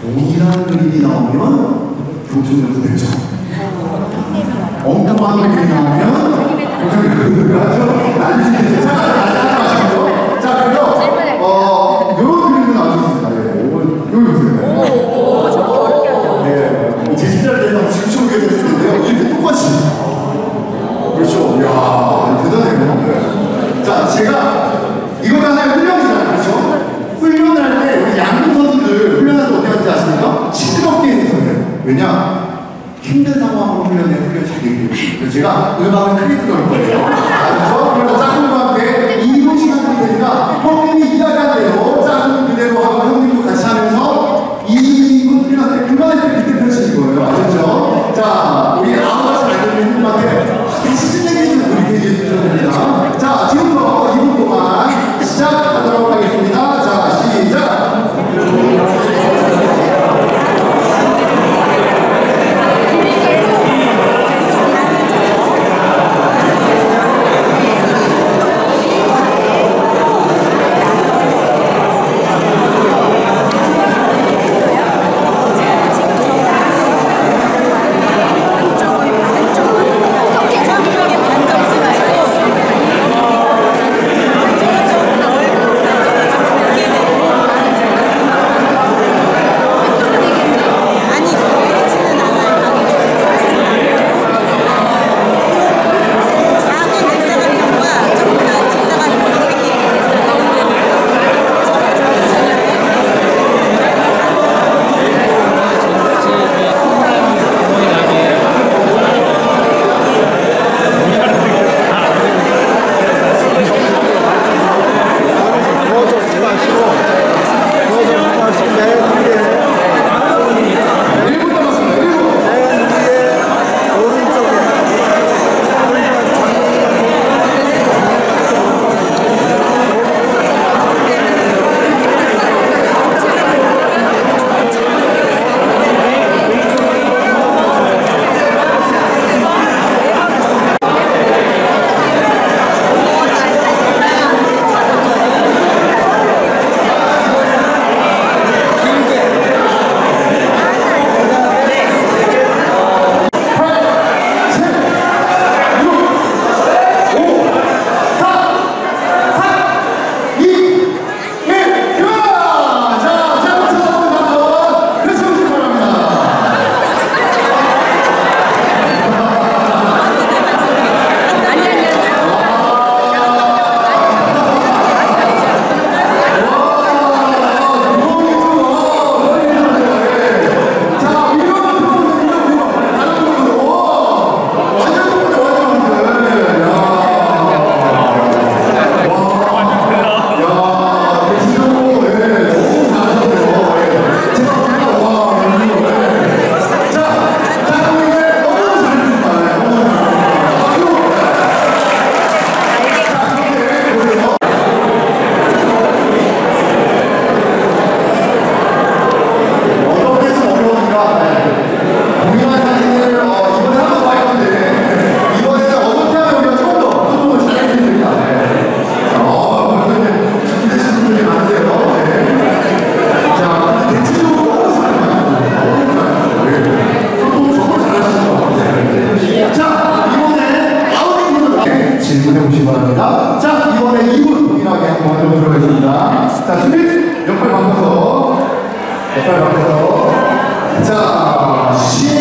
[SPEAKER 11] 동일한 그림이 나오면 교정점수 되죠. 엉뚱한 그림이 나오면 교정점수 하죠. 난리지. 자, 그래서 이런 그림도 나와있습니다. 네, 제 진짜를 대해서 지금 보게 됐을 텐데요. 이렇게 똑같이. 그렇죠. 이야, 대단해요. 자, 제가 이거는 하나의 훈련이잖아요. 그렇죠? 훈련을 할 때 우리 양궁 선수들 훈련할 때 어떻게 하는지 아십니까? 시끄럽게 해서 해요. 왜냐? 힘든 상황으로 훈련해 훈련 잘 되기 때문에. 그래서 제가 음악을 크게 틀어올 거예요. 알았죠? 그래서 짝꿍과 함께 2분 시간이 되니까 형님이 이야기한 대로 짝꿍 그대로 하고 형님도 같이 하면서 2분 훈련할 때 그만할 때 그때 펼치는 거예요. 아셨죠? 자, 우리 아무가 잘 알고 있는 분한테 같이 진행해주는 우리 얘기해 주셔야 됩니다. 자, 지금부터 2분 동안 시작하도록 하겠습니다. 자, 시작! 질문해 보시기 바랍니다. 자, 이번에 2분 동일하게 한번 해보도록 하겠습니다. 자, 준비! 역할 바꿔서. 자, 시작!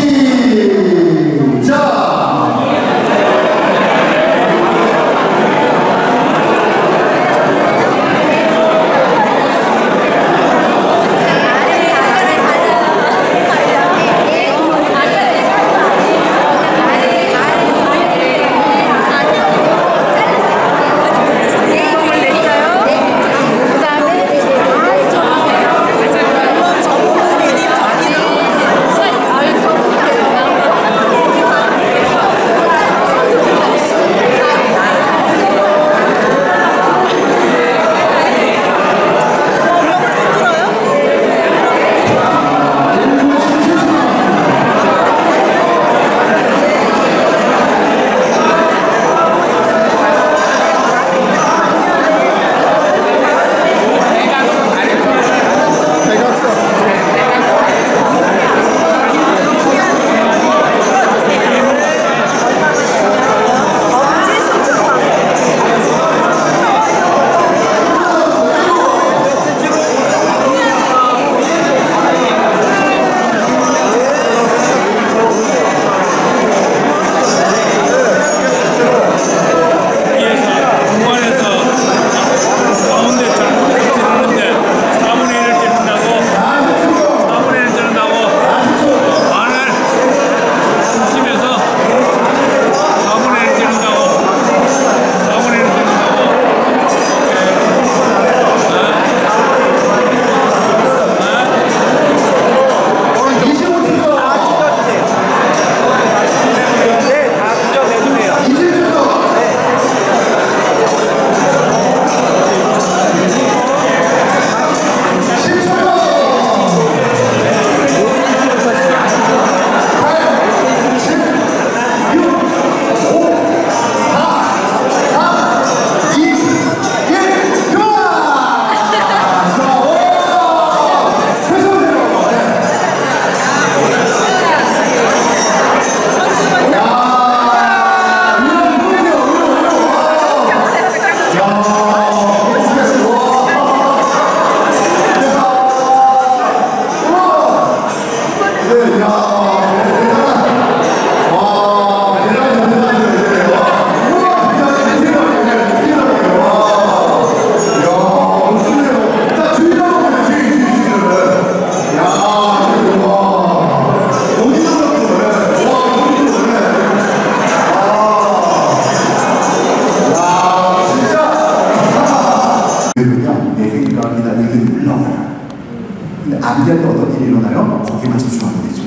[SPEAKER 11] 말씀 좋아하게 되죠.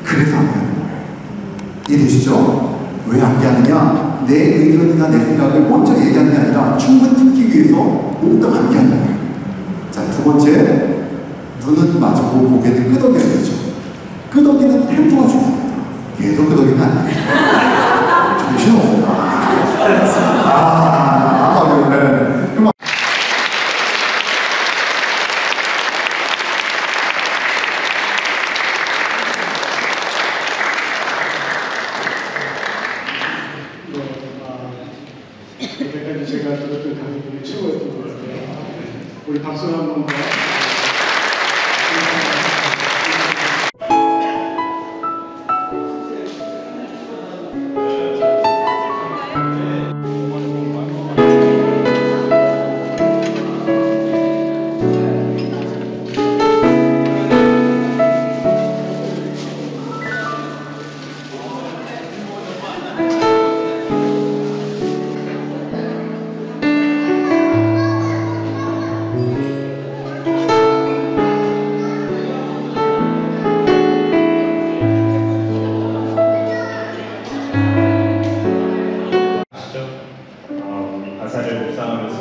[SPEAKER 11] 그래서 함께하는 거예요. 이해되시죠? 왜 함께하느냐? 내 의견이나 내 생각을 먼저 얘기하는 게 아니라 충분히 듣기 위해서 몽땅 함께하는 거예요. 자, 두 번째, 눈은 마주고 고개는 끄덕여야 되죠. 끄덕이는 템포가 중요합니다. 계속 끄덕이면 안 돼요. 정신없어. 네. 그럼
[SPEAKER 1] 여기까지 제가 들었던 강의 중에 최고였던 것 같아요. 우리 박수 한번 더.
[SPEAKER 2] 가사를 묵상하면서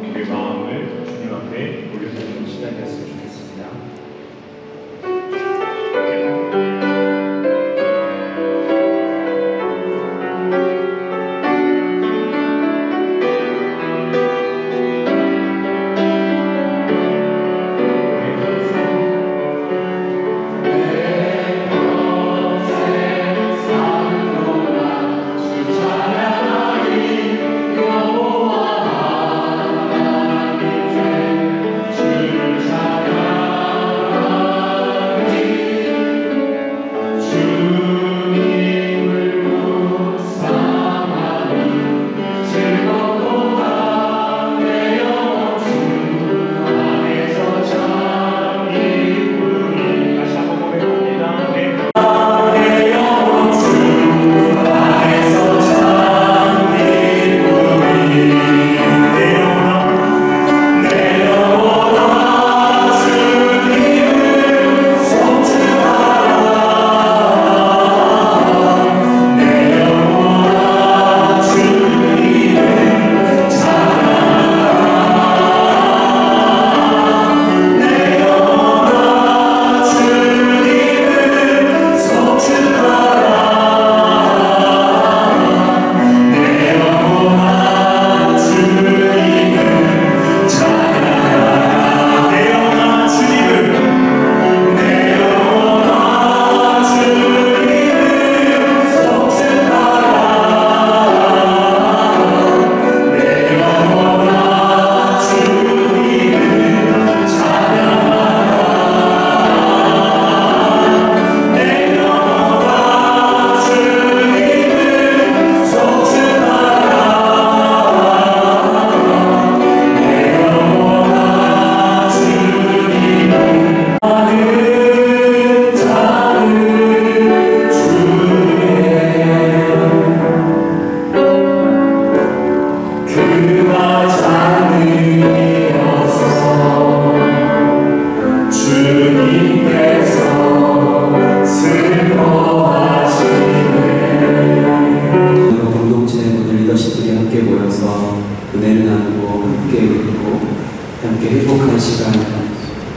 [SPEAKER 2] 우리의 마음을 주님 앞에 올려드리는 시간이 됐으면 좋겠습니다.
[SPEAKER 4] 은혜를 나누고 함께 웃고 함께 행복한 시간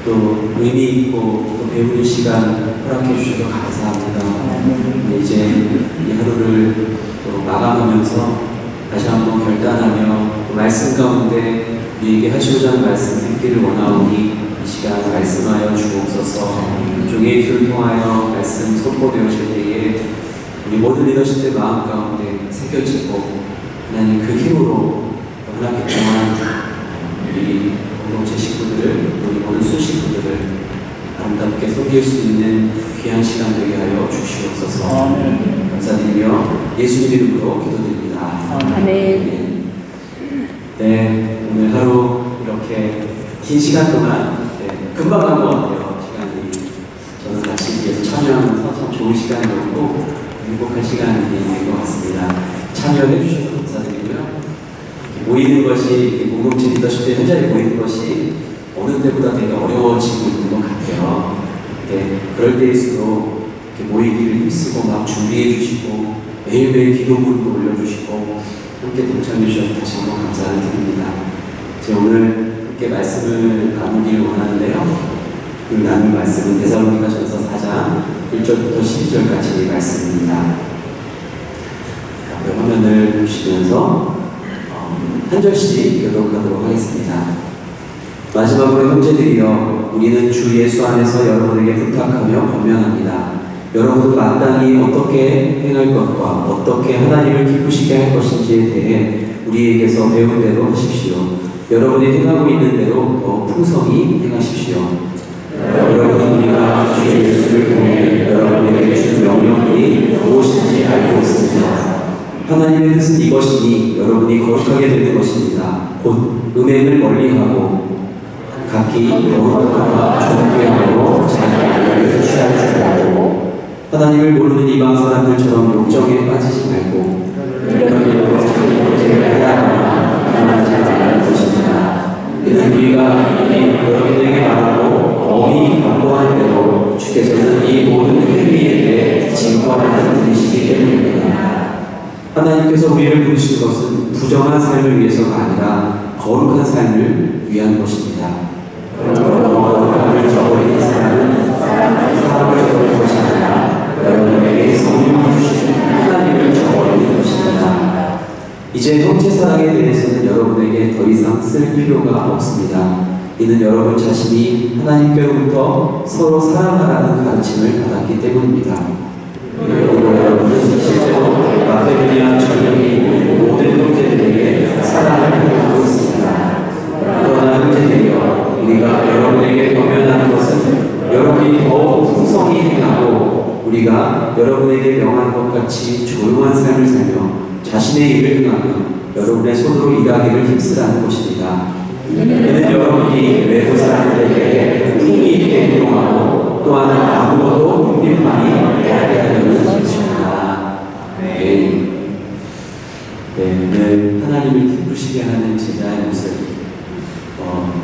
[SPEAKER 4] 또 의미 있고 또 배우는 시간 허락해 주셔서 감사합니다. 이제 이 하루를 또 마감하면서 다시 한번 결단하며 또 말씀 가운데 우리에게 하시고자 하는 말씀 듣기를 원하오니 이 시간 말씀하여 주옵소서. 종의 입술을 통하여 말씀 선포되어질 때에 우리 모든 리더십의 마음 가운데 새겨지고 하나님 그 힘으로 하나님께 통한 우리 공동체 식구들을 우리 모든 순식구들을 아름답게 섬길 수 있는 귀한 시간 되게 하여 주시옵소서. 감사드리며 예수님 이름으로 기도드립니다.
[SPEAKER 9] 아멘.
[SPEAKER 4] 네, 오늘 하루 이렇게 긴 시간 동안 금방 간 것 같아요. 시간이 저는 같이 뒤에서 참여하면서 참 좋은 시간이었고 행복한 시간이 된 것 같습니다. 참여해 주셔서 감사드리고요. 모이는 것이 공동체 리더십 때 현장에 모이는 것이 어느 때보다 되게 어려워지고 있는 것 같아요. 그럴 때일수록 이렇게 모이기를 힘쓰고 막 준비해 주시고 매일매일 기도문도 올려주시고 함께 동참해 주셔서 다시 한번 감사를 드립니다. 제가 오늘 함께 말씀을 나누기를 원하는데요. 그 나눌 말씀은 데살로니가전서 4장 1절부터 12절까지 말씀입니다. 화면을 보시면서 한 절씩 교독하도록 하겠습니다. 마지막으로 형제들이여, 우리는 주 예수 안에서 여러분에게 부탁하며 권면합니다. 여러분도 마땅히 어떻게 행할 것과 어떻게 하나님을 기쁘시게 할 것인지에 대해 우리에게서 배운 대로 하십시오. 여러분이 행하고 있는 대로 더 풍성히 행하십시오. 여러분은 우리가 주 예수를 통해 여러분에게 준 명령이 무엇인지 알고 있습니다. 하나님의 뜻은 이것이니 여러분이 거룩하게 되는 것입니다. 곧 음행을 멀리하고 각기 거룩함과 존귀함으로 자기 알을 취할 줄 알고 하나님을 모르는 이방 사람들처럼 욕정에 빠지지 말고 이런 일로 자기 형제를 해하거나 가난하지 않을 것입니다. 이는 우리가 이미 여러분에게 말하고 어미 권고한 대로 주께서는 이 모든 행위에 대해 징벌하는 분이시기 때문입니다. 하나님께서 우리를 부르신 것은 부정한 삶을 위해서가 아니라 거룩한 삶을 위한 것입니다. 거룩함을 저버리는 사람은 사람을 저버리는 것이 아니라 여러분에게 성령을 주신 하나님을 저버리는 것입니다. 이제 형제 사랑에 대해서는 여러분에게 더 이상 쓸 필요가 없습니다. 이는 여러분 자신이 하나님께로부터 서로 사랑하라는 가르침을 받았기 때문입니다. 여러분은 실제로 마케도니아 전역에 있는 모든 형제들에게 사랑을 표현하고 있습니다. 그러나 형제들이여, 우리가 여러분에게 권면하는 것은 여러분이 더욱 풍성히 행하고 우리가 여러분에게 명한 것 같이 조용한 삶을 살며 자신의 일을 행하며 여러분의 손으로 일하기를 힘쓰라는 것입니다. 이는 여러분이 외부 사람들에게 품위 있게 행동하고 또한 아무것도 궁핍함이 되게 하려는 것입니다. 오늘 하나님을 기쁘시게 하는 제자의 모습.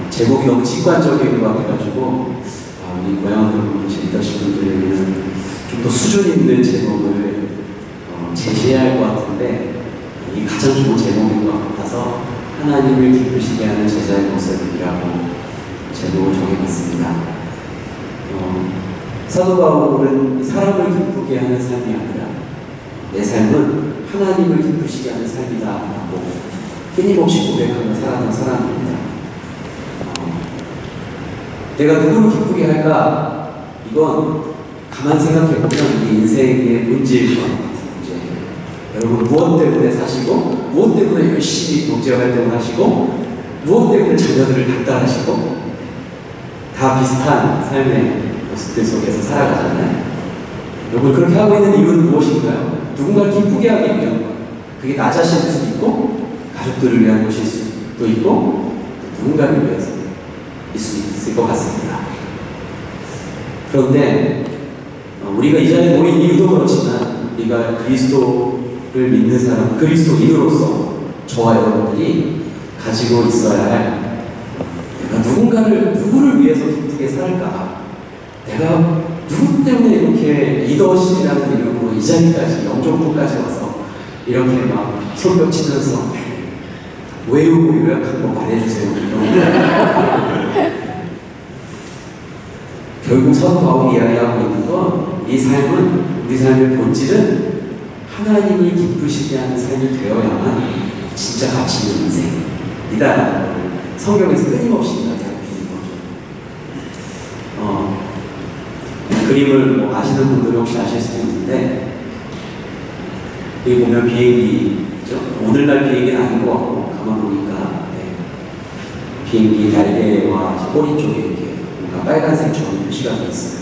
[SPEAKER 4] 제목이 너무 직관적인 것 같아가지고 우리 고향으로 재밌다신 분들에게는 좀 더 수준 있는 제목을 제시해야 할 것 같은데 이 가장 좋은 제목인 것 같아서 하나님을 기쁘시게 하는 제자의 모습이라고 제목을 정해봤습니다. 사도 바울은 사람을 기쁘게 하는 삶이 아니라 내 삶은 하나님을 기쁘시게 하는 삶이다 라고 끊임없이 고백하며 살아가는 사람입니다. 내가 누구를 기쁘게 할까? 이건 가만 생각해보면 우리 인생의 본질과 같은 문제예요. 여러분 무엇 때문에 사시고 무엇 때문에 열심히 경제활동을 하시고 무엇 때문에 자녀들을 닥달하시고 다 비슷한 삶의 모습들 속에서 살아가잖아요. 여러분 그렇게 하고 있는 이유는 무엇인가요? 누군가를 기쁘게 하기 위한 거예요. 그게 나 자신일 수도 있고 가족들을 위한 것일 수도 있고 누군가를 위해서일 수 있을 것 같습니다. 그런데 우리가 이 자리에 모인 이유도 그렇지만 우리가 그리스도를 믿는 사람, 그리스도인으로서 저와 여러분들이 가지고 있어야 할 내가 누구를 위해서 기쁘게 살까? 내가 누구 때문에 이렇게 리더십이라는 이름으로 이 자리까지 영종도까지 와서 이렇게 막 손뼉치면서 외우고 요약한 거 말해주세요. 결국 사도 바울이 이야기하고 있는 건 이 삶은 우리 삶의 본질은 하나님을 기쁘시게 하는 삶이 되어야만 진짜 가치 있는 인생이다. 성경에서 끊임없이 이야기하고 있는 거죠. 그림을 아시는 분들은 혹시 아실 수도 있는데 여기 보면 비행기죠. 오늘날 비행기는 아닌 것 같고 가만 보니까 비행기 날개와 꼬리 쪽에 이렇게 뭔가 빨간색처럼 표시가 되어 있어요.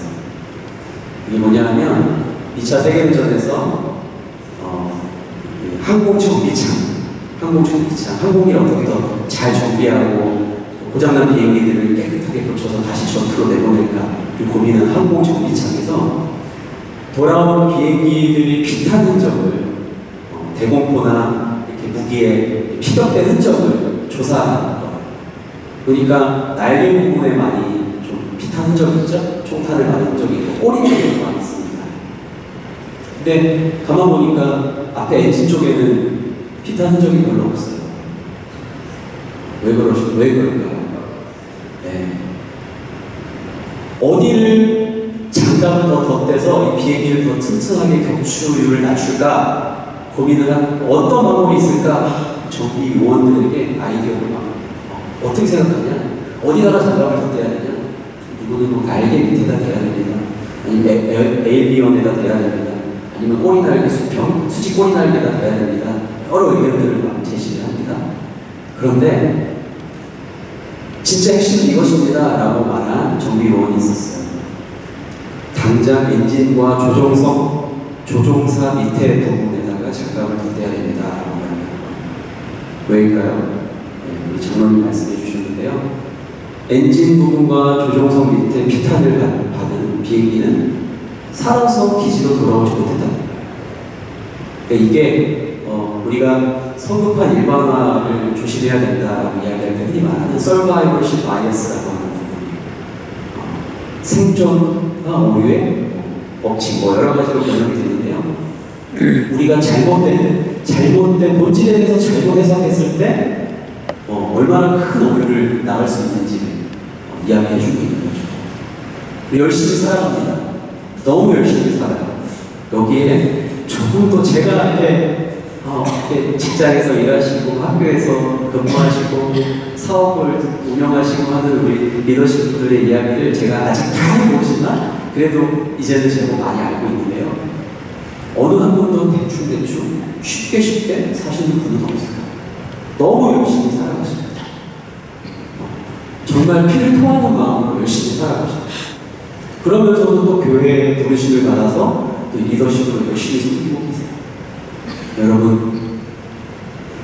[SPEAKER 4] 이게 뭐냐면 2차 세계대전에서 항공 정비창, 항공이 어떻게 더 잘 정비하고 고장난 비행기들을 깨끗하게 고쳐서 다시 전투로 내보낼까 고민한 항공 정비창에서 돌아온 비행기들이 피탄 흔적을 대공포나 이렇게 무기에 피격된 흔적을 조사하는 거예요. 그러니까 날개 부분에 많이 좀 피탄 흔적이 있죠? 총탄을 맞은 적이 있고 꼬리를 많이 있습니다. 근데 가만 보니까 앞에 엔진 쪽에는 피탄 흔적이 별로 없어요. 왜 그럴까요? 네. 어디를 장갑을 더 덧대서 이 비행기를 더 튼튼하게 격추율을 낮출까 고민을 한 어떤 방법이 있을까 정비 요원들에게 아이디어를 막 어떻게 생각하냐? 어디다가 장갑을 덧대야 되냐? 누구는 뭐 날개 밑에다 대야 됩니다. 아니면 에일리언에다 대야 됩니다. 아니면 꼬리날개 수직 꼬리날개다 대야 됩니다. 여러 의견들을 막 제시를 합니다. 그런데 진짜 핵심은 이것입니다 라고 말한 정비요원이 있었어요. 당장 엔진과 조종사 밑에 부분에다가 장갑을 덧대야 됩니다 라고 말합니다. 왜일까요? 네, 우리 장로님 말씀해 주셨는데요. 엔진 부분과 조종석 밑에 피탄을 받은 비행기는 살아서 기지로 돌아오지 못했다는 거예요. 그러니까 이게 우리가 성급한 일반화를 조심해야 된다라고 이야기할 때 흔히 말하는 survivorship bias라고 하는 부분이에요. 생존과 오류의 법칙 여러 가지로 변형이 되는데요. 우리가 잘못된 본질에 대해서 잘못 해석했을 때 얼마나 큰 오류를 나갈 수 있는지를 이야기해 주고 있는 거죠. 열심히 살아갑니다. 너무 열심히 살아요. 여기에 조금 더 제가 이렇게 직장에서 일하시고 학교에서 근무하시고 사업을 운영하시고 하는 우리 리더십들의 이야기를 제가 아직 다 모르지만 그래도 이제는 제가 많이 알고 있는데요. 어느 한 번도 대충 쉽게 사시는 분은 없어요. 너무 열심히 살아가십니다. 정말 피를 토하는 마음으로 열심히 살아가십니다. 그러면서도 또 교회에 부르심을 받아서 또 리더십으로 열심히 섬기고 계세요. 여러분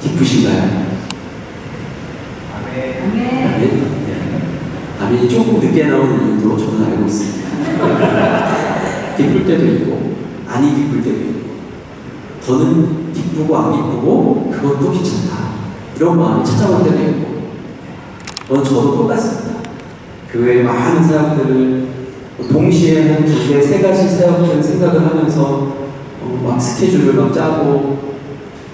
[SPEAKER 4] 기쁘신가요? 아멘. 아멘이 조금 늦게 나오는 이유도 저는 알고 있습니다. 기쁠 때도 있고 아니 기쁠 때도 있고 저는 기쁘고 안 기쁘고 그것도 괜찮다 이런 마음이 찾아올 때도 있고 저도 똑같습니다. 교회의 많은 사람들을 동시에 한 2개, 3가지 사역들을 생각을 하면서 막 스케줄을 막 짜고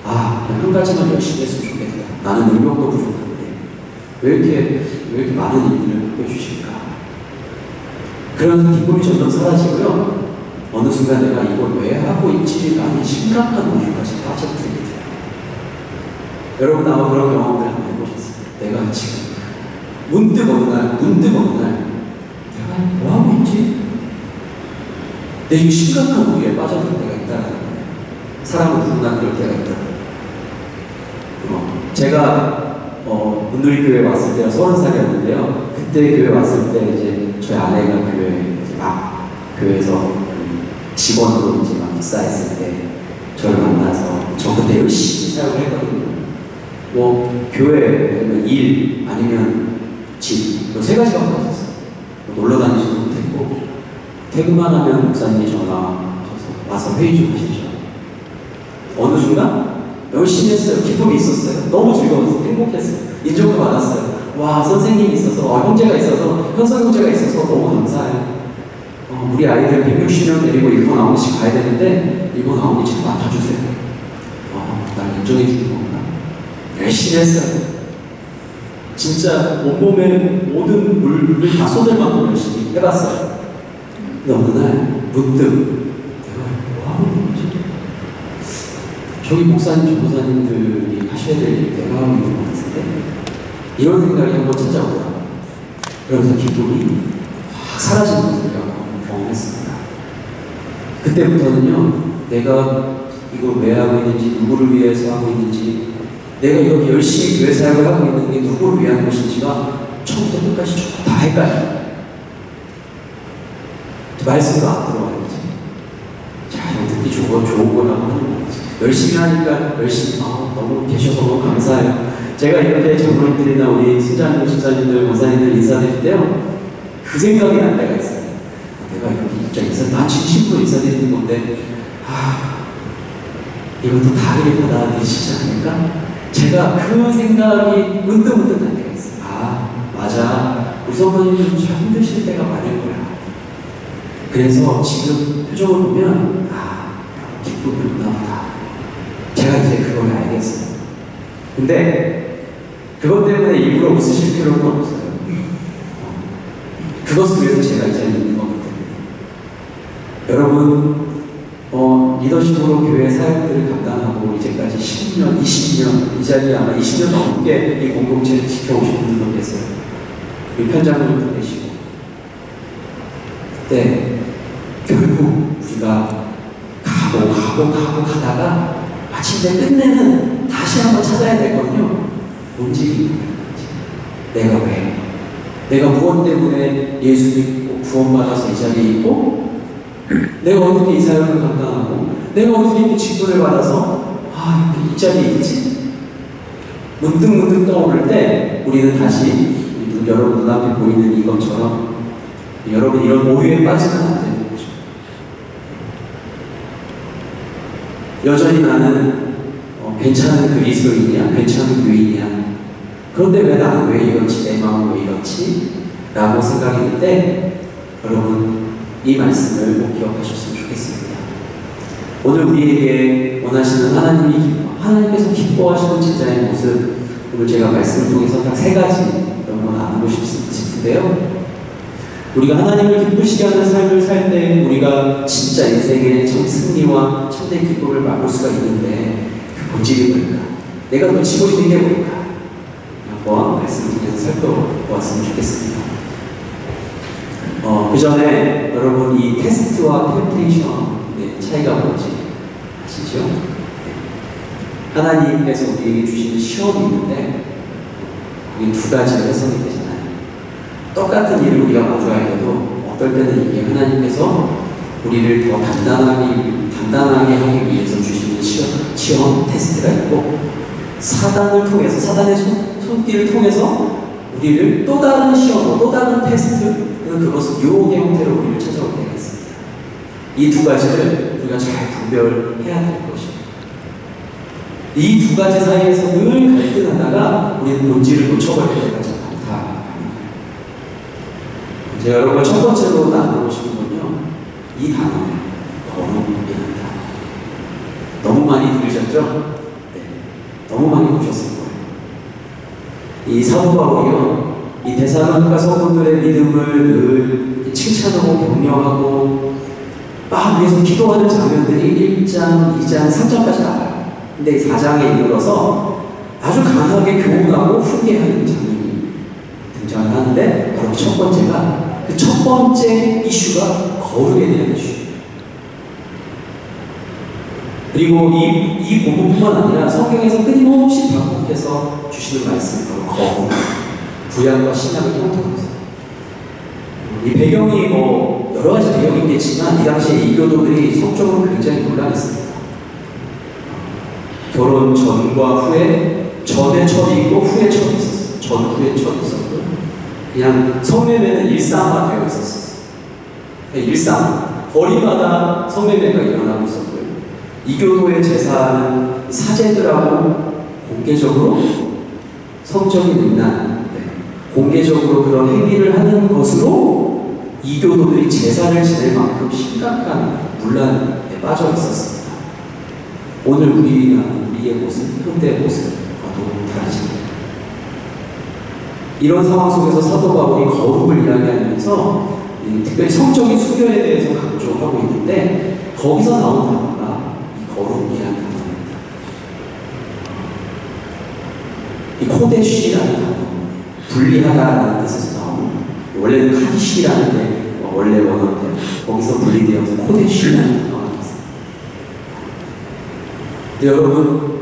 [SPEAKER 4] 그냥 한 가지만 열심히 했으면 좋겠다. 나는 능력도 부족한데 왜 이렇게 많은 일들을 하게 해주실까? 그러면서 기쁨이 점점 사라지고요. 어느 순간 내가 이걸 왜 하고 있지? 라는 심각한 오류까지 빠져들게 돼요. 여러분 아마 그런 경험들 한번 해보셨어요. 내가 지금 문득 어느 날 내가 뭐하고 있지? 내 심각한 오류에 빠져들 때가 있다는 거예요. 사람은 누구나 그럴 때가 있다. 제가 은누리 교회에 왔을 때가 30살이었는데요. 그때 교회 왔을 때 이제 저희 아내가 교회에서 직원으로 이제 막 입사했을 때 저를 만나서 저 그때 열심히 사역을 했거든요. 교회 아니면 일 아니면 집 3가지밖에 없었어요. 놀러 다니지도 못했고 퇴근만 하면 목사님이 전화 와서 회의 좀 하시죠. 어느 순간 열심히 했어요. 기쁨이 있었어요. 너무 즐거웠어요. 행복했어요. 인정도 받았어요. 와, 선생님이 있어서, 형제가 있어서, 현석 형제가 있어서 너무 감사해요. 우리 아이들 160명 데리고 일본 아버지 가야 되는데 일본 아버지 좀 맡아주세요. 날 인정해 주는 거구나. 열심히 했어요. 진짜 온몸에 모든 물을 다 쏟을 만큼 열심히 해봤어요. 근데 어느 날 문득 내가 뭐하고 있는 거지? 저기 목사님, 전도사님들이 하셔야 될 일 내가 하고 있는 것 같은데 이런 생각이 한번 찾아오더라고요. 그러면서 기쁨이 확 사라지는 것을 경험했습니다. 그때부터는요, 내가 이걸 왜 하고 있는지, 누구를 위해서 하고 있는지, 내가 이렇게 열심히 교회 사역을 하고 있는 게 누구를 위한 것인지가 처음부터 끝까지 다 헷갈려요. 말씀도 안 들어가는 거지. 자, 듣기 좋은 거라고 하는 거지. 열심히 하니까 열심히 너무 계셔서 너무 감사해요. 제가 이렇게 장로님들이나 우리 순자님들, 집사님들, 권사님들 인사드릴 때요, 그 생각이 날 때가 있어요. 내가 이렇게 난 진심으로 인사드리는 건데 이것도 다르게 받아들이시지 않을까? 제가 그 생각이 문득 날 때가 있어요. 맞아. 우리 선배님은 참 힘드실 때가 많을 거야. 그래서 지금 표정을 보면 기쁨이 없나 보다. 제가 이제 그걸 알겠어요. 근데 그것 때문에 일부러 웃으실 필요는 없어요. 그것을 위해서 제가 이 자리에 있는 거기 때문에. 여러분, 리더십으로 교회 사역들을 감당하고 이제까지 10년, 20년, 이 자리에 아마 20년 넘게 이 공동체를 지켜오신 분들도 계세요. 우리 편장님도 계시고. 그때 결국 우리가 가고 가다가 마침내 끝내는 다시 한번 찾아야 되거든요. 뭔지 내가 왜? 내가 무엇 때문에 예수 믿고 구원받아서 이 자리에 있고, 내가 어떻게 이 사역을 감당하고, 내가 어떻게 이 직분을 받아서 이 자리에 있지? 문득 떠오를 때 우리는 다시 여러분 눈앞에 보이는 이것처럼 여러분 이런 오해에 빠지면 안 되는 거죠. 여전히 나는 괜찮은 그리스도인이야, 괜찮은 교인이야. 그런데 왜 나는 왜 이렇지? 내 마음은 왜 이렇지? 라고 생각이 들 때 여러분 이 말씀을 꼭 기억하셨으면 좋겠습니다. 오늘 우리에게 원하시는 하나님께서 기뻐하시는 제자의 모습, 오늘 제가 말씀을 통해서 딱 3가지 여러분 나누고 싶은데요. 우리가 하나님을 기쁘시게 하는 삶을 살 때 우리가 진짜 인생의 참 승리와 참된 기쁨을 맛볼 수가 있는데 그 본질이 뭘까? 내가 놓치고 있는 게 뭘까? 한번 말씀을 통해서 살펴보았으면 좋겠습니다. 그 전에 여러분 이 테스트와 템테이션의 차이가 뭔지 아시죠? 하나님께서 우리에게 주시는 시험이 있는데 거기 2가지가 해석이 되잖아요. 똑같은 일을 우리가 마주할 때도 어떨 때는 이게 하나님께서 우리를 더 단단하게 하기 위해서 주시는 시험 테스트가 있고, 사단을 통해서, 사단의 손길을 통해서 우리를 또 다른 시험으로, 또 다른 테스트, 그것은 유혹의 형태로 우리를 찾아올 때가 있습니다. 이 2가지를 우리가 잘 분별해야 될 것입니다. 이 2가지 사이에서 늘 갈등하다가 우리는 본질을 놓쳐버릴 때가 참 많다. 제가 여러분과 첫 번째로 나누고 싶은 건요, 이 단어, 거룩이라는 단어. 너무 많이 들으셨죠? 네. 너무 많이 보셨을 거예요. 이 사도 바울이요, 이 데살로니가 성도들의 믿음을 늘 칭찬하고 격려하고 막 위해서 기도하는 장면들이 1장, 2장, 3장까지 나와요. 근데 4장에 이르러서 아주 강하게 교훈하고 훈계하는 장면이 등장을 하는데, 바로 첫 번째가, 그 첫 번째 이슈가 거룩에 대한 이슈예요. 그리고 이 본문뿐만 아니라 성경에서 끊임없이 반복해서 주시는 말씀, 바로 거룩. 구약과 신약을 통틀어서 이 배경이 여러 가지 배경이 있겠지만 이 당시에 이교도들이 성적으로 굉장히 곤란했습니다. 결혼 전과 후에, 전에 철이 있고 후에 철이 있었어요. 전 후에 철이 있었고, 그냥 성매매는 일상화되어 있었어요. 일상, 거리마다 성매매가 일어나고 있었고요. 이교도의 제사는 사제들하고 공개적으로 성적인 음란, 공개적으로 그런 행위를 하는 것으로 이교도들이 제사를 지낼 만큼 심각한 문란에 빠져 있었습니다. 오늘 우리의 모습, 현대의 모습과도 다르십니다. 이런 상황 속에서 사도 바울이 거룩을 이야기하면서 특별히 성적인 수교에 대해서 강조하고 있는데, 거기서 나온 단어가 이 거룩이라는 단어입니다. 이 코데쉬라는 단어, 분리하다라는 뜻에서 나오는, 원래는 카디시라는데 원래 원어인데 거기서 분리되어서 코데쉬라는 단어가 있습니다. 근데 여러분,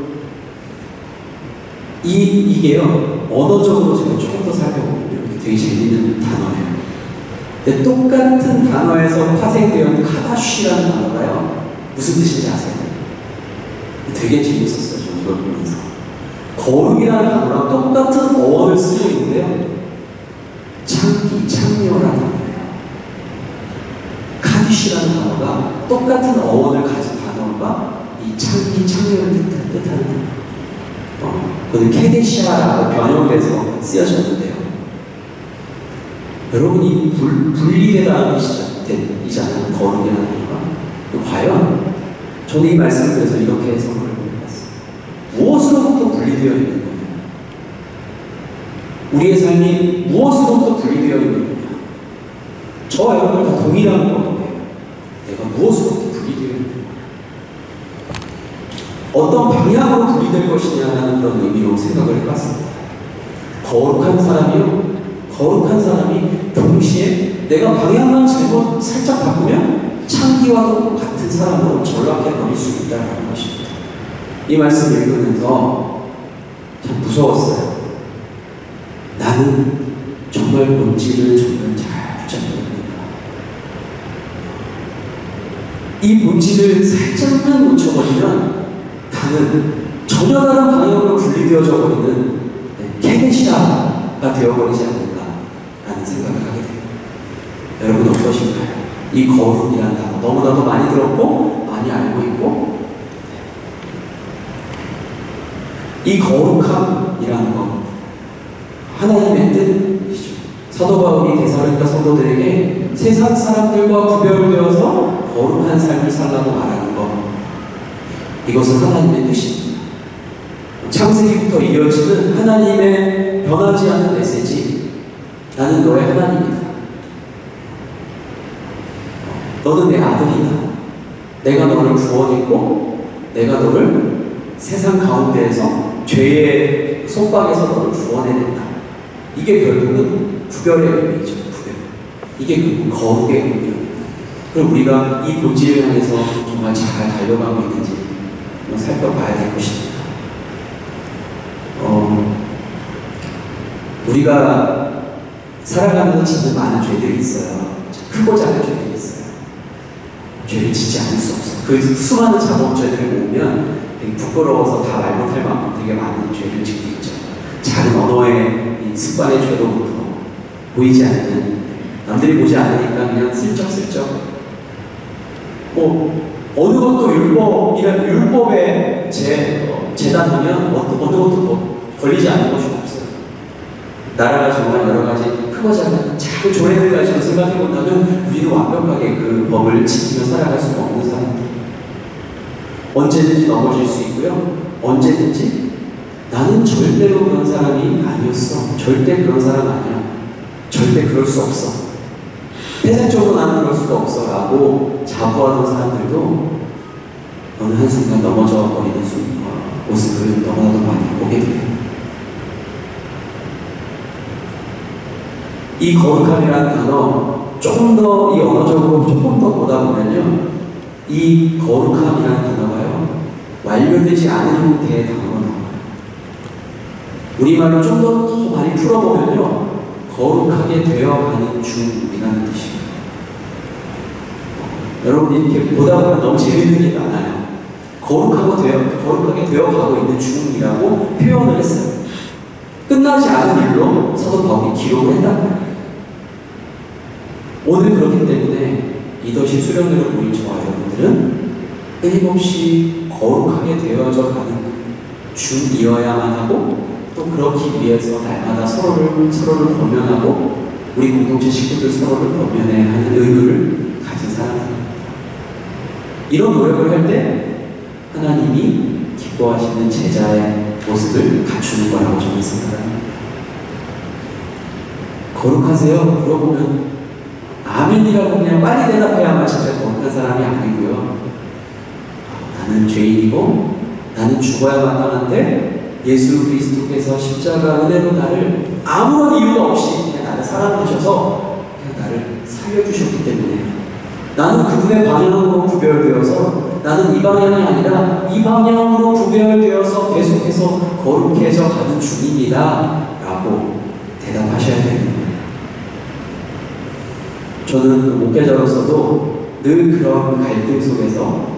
[SPEAKER 4] 이게요, 언어적으로 제가 조금 더 살펴보면 되게 재밌는 단어예요. 근데 똑같은 단어에서 파생되어 카다쉬라는 단어가요, 무슨 뜻인지 아세요? 되게 재밌었어요, 저는 이걸 보면서. 거룩이라는 단어랑 똑같은 어원을 쓰고 있는데요, 창기, 창녀라는 단어예요. 카디쉬라는 단어가 똑같은 어원을 가진 단어가 이 창기, 창녀를 뜻하는 단어. 그건 케데시아라고 변형돼서 쓰여졌는데요. 여러분이 분리되다는 뜻이죠. 상태이잖아요. 거룩이라는 단어가. 과연 저는 이 말씀을 드려서 이렇게 해석을 해봤어요. 무엇으로부터 분리되어 있는 거냐? 우리의 삶이 무엇으로부터 분리되어 있는 거냐? 저와 여러분 다 동일한 거예요. 내가 무엇으로부터 분리되어 있는 거냐? 어떤 방향으로 분리될 것이냐라는 그런 의미로 생각을 해봤습니다. 거룩한 사람이요. 거룩한 사람이 동시에 내가 방향만 잘못 살짝 바꾸면 창기와도 같은 사람으로 전락해버릴 수 있다는 것입니다. 이 말씀을 읽으면서 참 무서웠어요. 나는 정말 본질을 정말 잘 붙잡는가? 이 본질을 살짝만 놓쳐버리면 나는 전혀 다른 방향으로 분리되어져 버리는 케베시아가 되어버리지 않을까라는 생각을 하게 됩니다. 여러분 어떠신가요? 이 거룩이라는 단어 너무나도 많이 들었고 많이 알고 있고 이 거룩함이라는 것 하나님의 뜻이죠. 사도 바울이 데살로니가 성도들에게 세상 사람들과 구별되어서 거룩한 삶을 살라고 말하는 것 이것은 하나님의 뜻입니다. 창세기부터 이어지는 하나님의 변하지 않는 메시지 나는 너의 하나님이다. 너는 내 아들이다. 내가 너를 구원했고 내가 너를 세상 가운데에서 죄의 속박에서 너를 구원해냈다. 이게 결국은 구별의 의미죠. 구별. 이게 결국 거룩의 의미입니다. 그럼 우리가 이 본질을 향해서 정말 잘 달려가고 있는지 한번 살펴봐야 될 것입니다. 우리가 살아가면서 짓는 많은 죄들이 있어요. 크고 작은 죄들이 있어요. 죄를 짓지 않을 수 없어. 그 수많은 작업죄들을 모으면 되게 부끄러워서 다 말 못할 만큼 되게 많은 죄를 짓고 있죠. 작은 언어의 습관의 죄로부터 보이지 않는 남들이 보지 않으니까 그냥 슬쩍슬쩍 어느 것도 율법의 재단하면 어느 것도 걸리지 않는 것이 없어요. 나라가 정말 여러 가지 크고 작은 조례를 가지고 생각해본다면 우리는 완벽하게 그 법을 지키며 살아갈 수가 없는 사람들. 언제든지 넘어질 수 있고요. 언제든지 나는 절대로 그런 사람이 아니었어. 절대 그런 사람 아니야. 절대 그럴 수 없어. 폐쇄적으로 나는 그럴 수가 없어 라고 자부하던 사람들도 어느 한순간 넘어져 버리는 모습을 너무나도 많이 보게 돼요. 이 거룩함이라는 단어 조금 더 이 언어적으로 조금 더 보다 보면요, 이 거룩함이라는 단어가요 완료되지 않은 형태의 단어가 나와요. 우리말로 좀 더 많이 풀어보면요 거룩하게 되어가는 중이라는 뜻이에요. 여러분 이렇게 보다 보면 너무 재밌는 게 많아요. 거룩하게 되어가고 있는 중이라고 표현을 했어요. 끝나지 않은 일로 사도 바울이 기록을 했단 말이에요. 오늘 그렇기 때문에 리더십 수련회를 모인 저와 여러분들은 끊임없이 거룩하게 되어져 가는 중이어야만 하고 또 그렇기 위해서 날마다 서로를 권면하고 우리 공동체 식구들 서로를 권면해야 하는 의무를 가진 사람들입니다. 이런 노력을 할 때 하나님이 기뻐하시는 제자의 모습을 갖추는 거라고 저는 생각합니다. 거룩하세요? 물어보면 아멘이라고 그냥 빨리 대답해야만 진짜 거룩한 사람이 아니고요. 나는 죄인이고 나는 죽어야 마땅한데 예수 그리스도께서 십자가 은혜로 나를 아무런 이유가 없이 그냥 나를 사랑하셔서 그냥 나를 살려주셨기 때문에 나는 그분의 방향으로 구별되어서 나는 이 방향이 아니라 이 방향으로 구별되어서 계속해서 거룩해져 가는 중입니다 라고 대답하셔야 됩니다. 저는 목회자로서도 늘 그런 갈등 속에서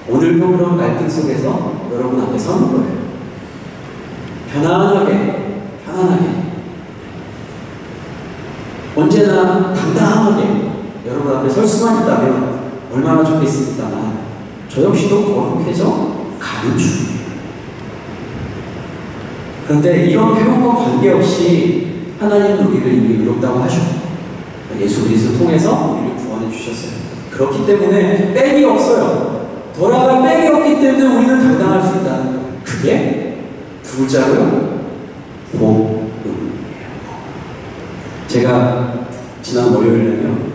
[SPEAKER 4] 오늘도 그런 갈등 속에서 여러분 앞에 서는 거예요. 편안하게 언제나 당당하게 여러분 앞에 설 수만 있다면 얼마나 좋겠습니다만 저 역시도 거룩해져 가는 중이에요. 그런데 이런 표현과 관계없이 하나님은 우리를 이미 의롭다고 하셨고 예수 그리스도 통해서 우리를 구원해 주셨습니다. 주셨어요. 그렇기 때문에 빽이 없어요. 돌아갈 빽이 없기 때문에 우리는 당당할 수 있다는 거예요. 그게 두 글자로요. 복음이에요. 제가 지난 월요일에요.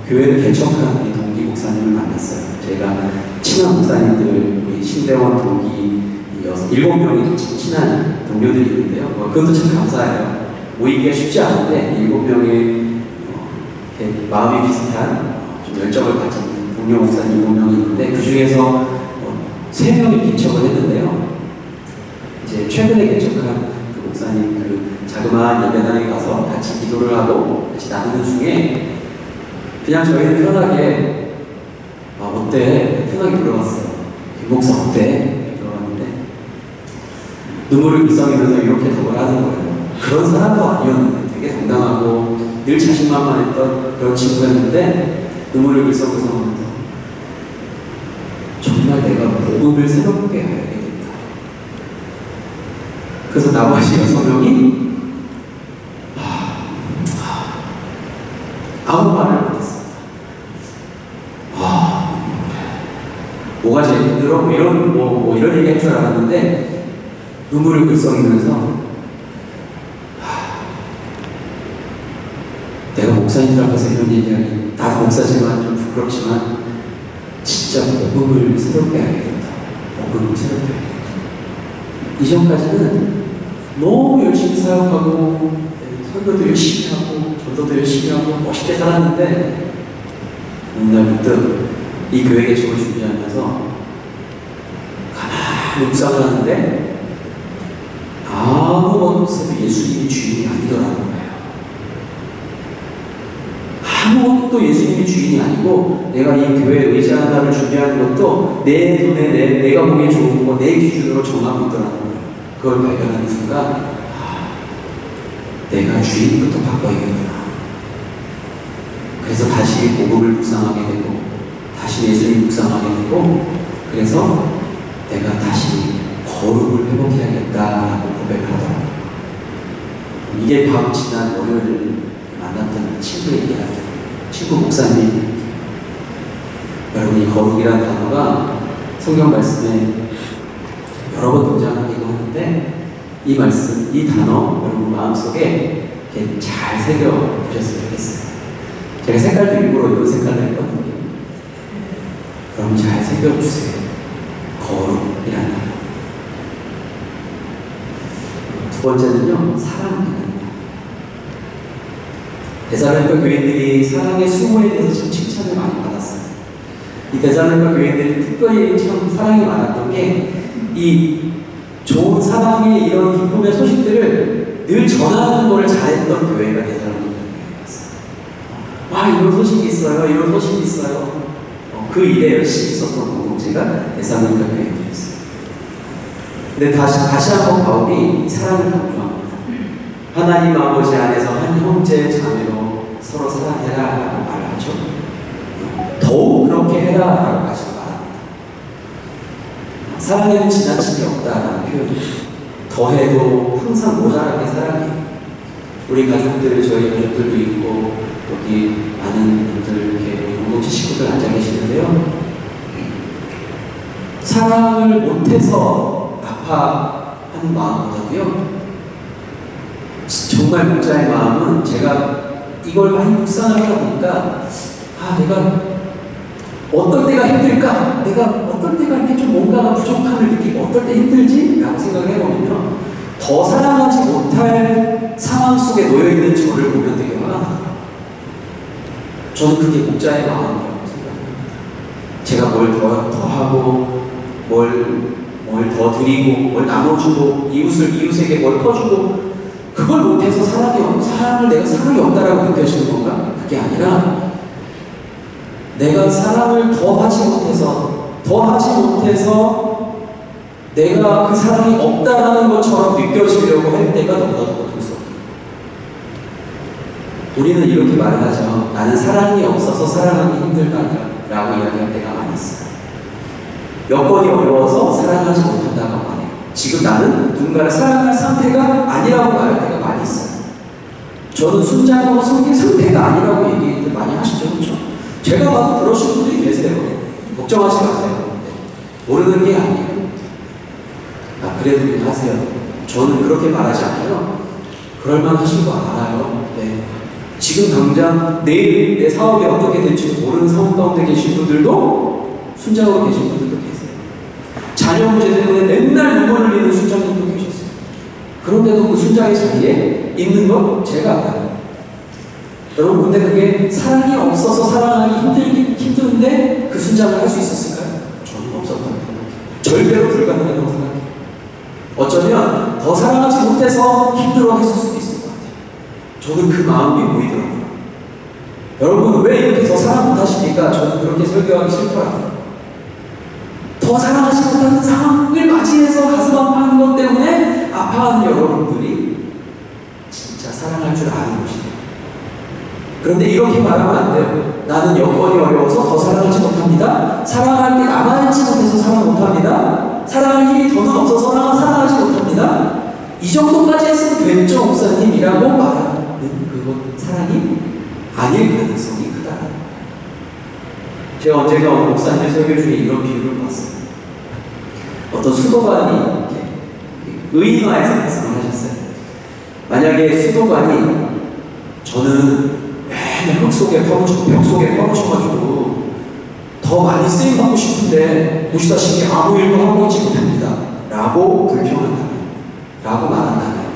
[SPEAKER 4] 교회를 개척한 우리 동기 목사님을 만났어요. 제가 친한 목사님들, 우리 신대원 동기 7명이 친한 동료들이 있는데요. 그것도 참 감사해요. 모이기가 쉽지 않은데 7명의 마음이 비슷한 좀 열정을 가진 동료 목사님 7명이 있는데 그 중에서 3명이 개척을 했는데요. 이제 최근에 개척한 그 목사님 그 자그마한 예배당에 가서 같이 기도를 하고 같이 나누는 중에 그냥 저희는 편하게 어때? 편하게 물어봤어요. 김 목사 어때? 물어봤는데 눈물을 글썽이면서 이렇게 답을 하는 거예요. 그런 사람도 아니었는데 되게 당당하고 늘 자신만만했던 그런 친구였는데 눈물을 글썽글썽하면서 정말 내가 복음을 새롭게 알게 됐다. 그래서 나머지 6명이 아무 말을 못했습니다. 뭐가 제일 힘들어? 이런 얘기 할 줄 알았는데 눈물을 글썽이면서 내가 목사님들 앞에서 이런 얘기하기 나도 목사지만 좀 부끄럽지만 진짜 복음을 새롭게 알게 된다. 복음을 새롭게 알게 된다. 이전까지는 너무 열심히 사역하고 설교도 열심히 하고 전도도 열심히 하고 멋있게 살았는데 어느 날 문득 이 교회 개척을 준비하면서 가만히 묵상을 하는데 아무것도 예수님이 주인이 아니더라는 거예요. 아무것도 예수님이 주인이 아니고 내가 이 교회 의자 하나를 준비하는 것도 내 눈에 내가 보기에 좋은 거 내 기준으로 정하고 있더라는 거예요. 그걸 발견하는 순간 내가 주인부터 바꿔야겠구나. 그래서 다시 복음을 묵상하게 되고 다시 예수님 묵상하게 되고 그래서 내가 다시 거룩을 회복해야겠다라고 고백을 하더라고요. 이게 바로 지난 월요일 만났던 친구의 이야기. 친구 목사님. 여러분 이 거룩이라는 단어가 성경 말씀에 여러 번 등장하기도 하는데 이 말씀, 이 단어 여러분 마음속에 이렇게 잘 새겨보셨으면 좋겠어요. 제가 색깔도 일부러 이런 색깔을 했거든요. 그럼 잘 새겨주세요. 거룩이라는 단어. 두 번째는요, 사랑이라는 단어. 데살로니가 교인들이 사랑의 수고에 대해서 참 칭찬을 많이 받았어요. 이 데살로니가 교인들이 특별히 참 사랑이 많았던 게 이 좋은 사랑의 이런 기쁨의 소식들을 늘 전하는 걸 잘했던 교회가 데살로니가 교회였어요. 와 이런 소식이 있어요. 이런 소식이 있어요. 그 일에 열심히 있었던 공동체가 데살로니가 교회였어요. 근데 다시 한번 바울이 사랑을 강조합니다. 하나님 아버지 안에서 한 형제 자매로 서로 사랑해라라고 말하죠. 더욱 그렇게 해라라고까지 말합니다. 사랑에는 지나침이 없다라는 표현이죠. 더해도 항상 모자라게 사랑해요. 우리 가족들, 저희 가족들도 있고 여기 많은 분들 이렇게 공동체 식구들 앉아 계시는데요. 사랑을 못해서 아파하는 마음보다도요. 정말 목자의 마음은 제가 이걸 많이 묵상을 하다 보니까 내가 어떨 때가 힘들까? 내가 어떨 때가 이렇게 좀 뭔가가 부족함을 느끼고 어떨 때 힘들지? 라고 생각을 해보면요. 더 사랑하지 못할 상황 속에 놓여있는 저를 보면 되게 화가 나요. 저는 그게 목자의 마음이라고 생각합니다. 제가 뭘 더 하고 뭘 더 드리고 뭘 나눠주고 이웃에게 뭘 퍼주고 그걸 못해서 내가 사랑이 없다라고 느껴지는 건가? 그게 아니라 내가 사랑을 더 하지 못해서 내가 그 사랑이 없다라는 것처럼 느껴지려고 할 때가 너무나도 고통스럽다. 우리는 이렇게 말을 하죠. 나는 사랑이 없어서 사랑하기 힘들다라고 이야기할 때가 많이 있어요. 여건이 어려워서 사랑하지 못한다고 말해요. 지금 나는 누군가를 사랑할 상태가 아니라고 말할 때가 많이 있어요. 저는 순장하고 상태가 아니라고 얘기를 많이 하시죠, 그렇죠? 제가 봐도 그러신 분들이 계세요. 걱정하지 마세요. 모르는 게 아니에요. 그래도 하세요. 저는 그렇게 말하지 않아요. 그럴만 하신 거 알아요. 네. 지금 당장 내일 내 사업이 어떻게 될지 모르는 상황 가운데 계신 분들도 순장으로 계신 분들도 계세요. 자녀 문제 때문에 맨날 눈물 흘리는 순장님도 계셨어요. 그런데도 그 순장의 자리에 있는 건 제가 알아요. 여러분, 근데 그게 사랑이 없어서 사랑하기 힘든데 그 순장을 할 수 있었을까요? 저는 없었던 것 같아요. 절대로 불가능하다고 생각해요. 어쩌면 더 사랑하지 못해서 힘들어했을 수도 있을 것 같아요. 저는 그 마음이 보이더라고요. 여러분, 왜 이렇게 더 사랑 못하십니까? 저는 그렇게 설교하기 싫더라고요. 더 사랑하지 못하는 상황을 맞이해서 가슴 아파하는 것 때문에 아파하는 여러분들이 진짜 사랑할 줄 아는 것이에요. 그런데 이렇게 말하면 안 돼요. 나는 여건이 어려워서 더 사랑하지 못합니다. 사랑할 게 남아있지 못해서 사랑 못합니다. 사랑할 힘이 더는 없어서 사랑하지 못합니다. 이 정도까지 했으면 됐죠, 목사님이라고 말하는 그건 사랑이 아닐 가능성이 크다. 제가 언젠가 어느 목사님의 설교 중에 이런 비유를 봤어요. 어떤 수도관이 의인화해서 말씀을 하셨어요. 만약에 수도관이 저는 맨날 벽 속에 파묻혀가지고 더 많이 쓰임받고 싶은데 보시다시피 아무 일도 하고 있지 못합니다. 라고 불평한다면, 라고 말한다면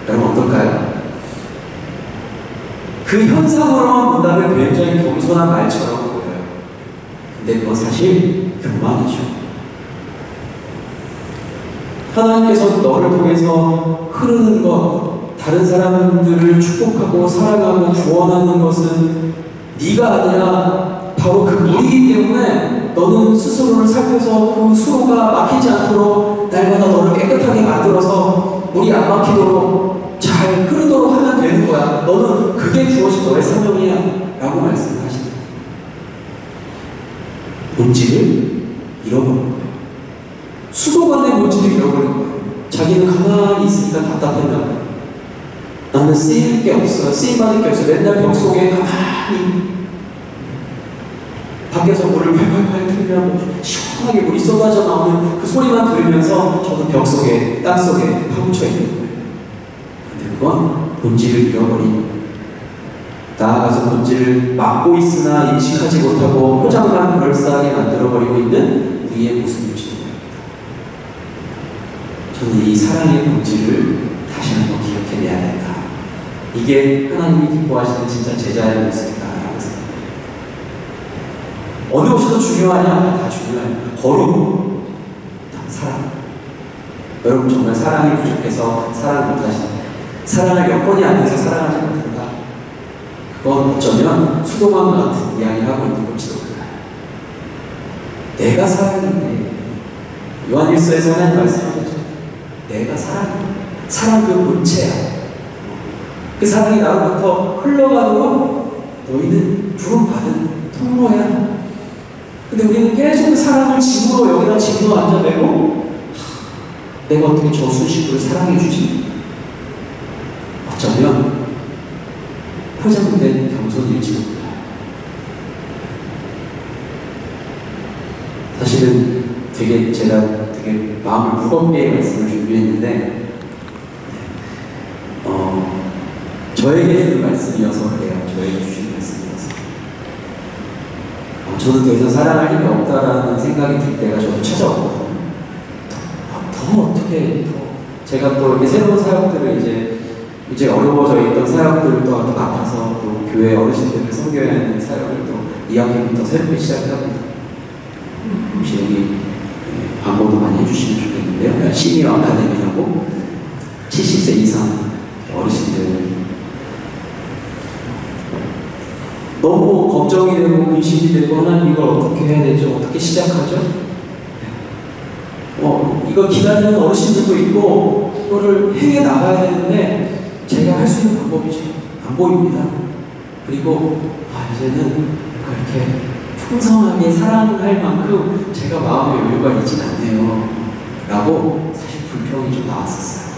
[SPEAKER 4] 여러분 어떨까요? 그 현상으로만 본다면 굉장히 겸손한 말처럼 보여요. 근데 그건 사실 교만이죠. 하나님께서 너를 통해서 흐르는 것, 다른 사람들을 축복하고 사랑하고 구원하는 것은 네가 아니라 바로 그 물이기 때문에 너는 스스로를 살펴서 그 수로가 막히지 않도록 날마다 너를 깨끗하게 만들어서 물이 안 막히도록 잘 흐르도록 하면 되는 거야. 너는 그게 주어진 너의 사명이야. 라고 말씀하시네요. 본질을 잃어버린 거예요. 수도관의 본질을 잃어버린 거예요. 자기는 가만히 있으니까 답답했나 봐요. 나는 쓰일 게 없어요. 쓰임받을 게 없어요. 맨날 벽 속에 가만히 밖에서 물을 팔팔팔 틀면 시원하게 물이 쏟아져 나오는 그 소리만 들으면서 저는 벽 속에, 땅 속에 파묻혀 있는 거예요. 근데 그건 본질을 잃어버린, 나아가서 본질을 막고 있으나 인식하지 못하고 포장만 그럴싸하게 만들어버리고 있는 우리의 모습일지도 모릅니다. 저는 이 사랑의 본질을 다시 한번 기억해내야 된다. 이게 하나님이 기뻐하시는 진짜 제자의 모습이다라고 생각합니다. 어느 것이 더 중요하냐? 다 중요해요. 거룩, 사랑. 여러분 정말 사랑이 부족해서 사랑 못하시는, 사랑할 여건이 안 돼서 사랑하지 못한다. 그건 어쩌면 수도관 같은 이야기를 하고 있는 걸지도 몰라요. 내가 사랑인데, 요한일서에서 하나님 말씀하셨죠. 내가 사랑이야. 사랑 그 본체야. 그 사랑이 나로부터 흘러가도록 너희는 부름받은 통로야. 근데 우리는 계속 사랑을 집으로 여기다 집으로 앉아내고 내가 어떻게 저 순식으로 사랑해주지? 어쩌면 포장된 겸손일지도 몰라요. 사실은 제가 되게 마음을 무겁게 말씀을 준비했는데 저에게 주는 말씀이어서 그래요. 저에게 주신 말씀이어서. 저는 더 이상 사랑할 힘이 없다라는 생각이 들 때가 저도 찾아왔거든요. 더 어떻게 제가 또 이렇게 새로운 사역들을 이제 어려워져 있던 사역들을 또 맡아서 또 교회 어르신들을 섬겨야 하는 사역을 또 2학기부터 새롭게 시작합니다. 혹시 여기 광고도 많이 해주시면 좋겠는데요. 시니어 아카데미라고 70세 이상 어르신들 너무 걱정이 되고 근심이 되고 하나님 이걸 어떻게 해야 되죠? 어떻게 시작하죠? 이걸 기다리는 어르신들도 있고 이거를 행해 나가야 되는데 제가 할 수 있는 방법이죠. 안 보입니다. 그리고 이제는 이렇게 풍성하게 사랑할 만큼 제가 마음의 여유가 있진 않네요. 라고 사실 불평이 좀 나왔었어요.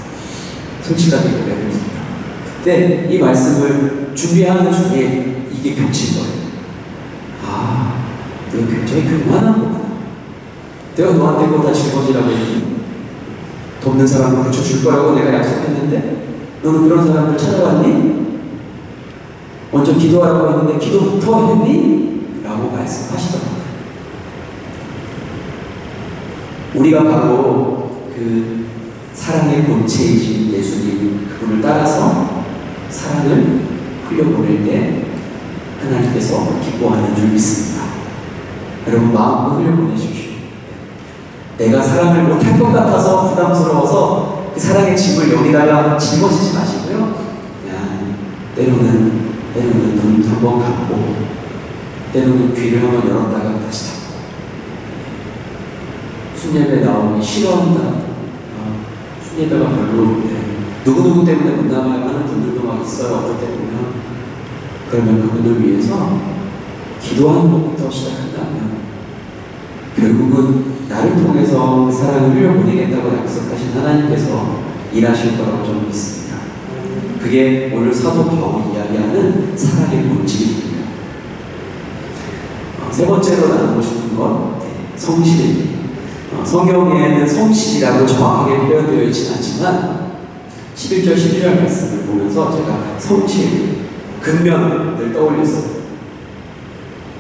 [SPEAKER 4] 솔직하게 고백을 드립니다. 그때 이 말씀을 준비하는 중에 이게 겹친 거예요. 아, 내가 굉장히 교만한 거구나. 내가 너한테 그거 다 짊어지라고 했니? 돕는 사람을 붙여줄 거라고 내가 약속했는데 너는 그런 사람들 찾아왔니? 먼저 기도하라고 했는데 기도부터 했니? 라고 말씀하시더라고요. 우리가 바로 그 사랑의 본체이신 예수님 그분을 따라서 사랑을 흘려보낼 때 하나님께서 기뻐하는 줄 믿습니다. 여러분 마음으로 흘려보내십시오. 내가 사랑을 못할 것 같아서 부담스러워서 그 사랑의 짐을 여기다가 짊어지지 마시고요. 그냥 때로는 눈 한번 감고 때로는 귀를 한번 열었다가 다시 닫고 순예배 나오기 싫어한다. 순예배가 별로인데 누구누구 때문에 못 나가야 하는 분들도 막 있어요. 어떨 때 보면. 그러면 그분들 위해서 기도하는 것부터 시작한다면 결국은 나를 통해서 그 사랑을 흘려보내겠다고 약속하신 하나님께서 일하실 거라고 저는 믿습니다. 그게 오늘 사도 바울이 이야기하는 사랑의 본질입니다. 세 번째로 나누고 싶은 건 성실입니다. 성경에는 성실이라고 정확하게 표현되어 있지는 않지만 11절 12절 말씀을 보면서 제가 성실, 근면을 떠올렸어요.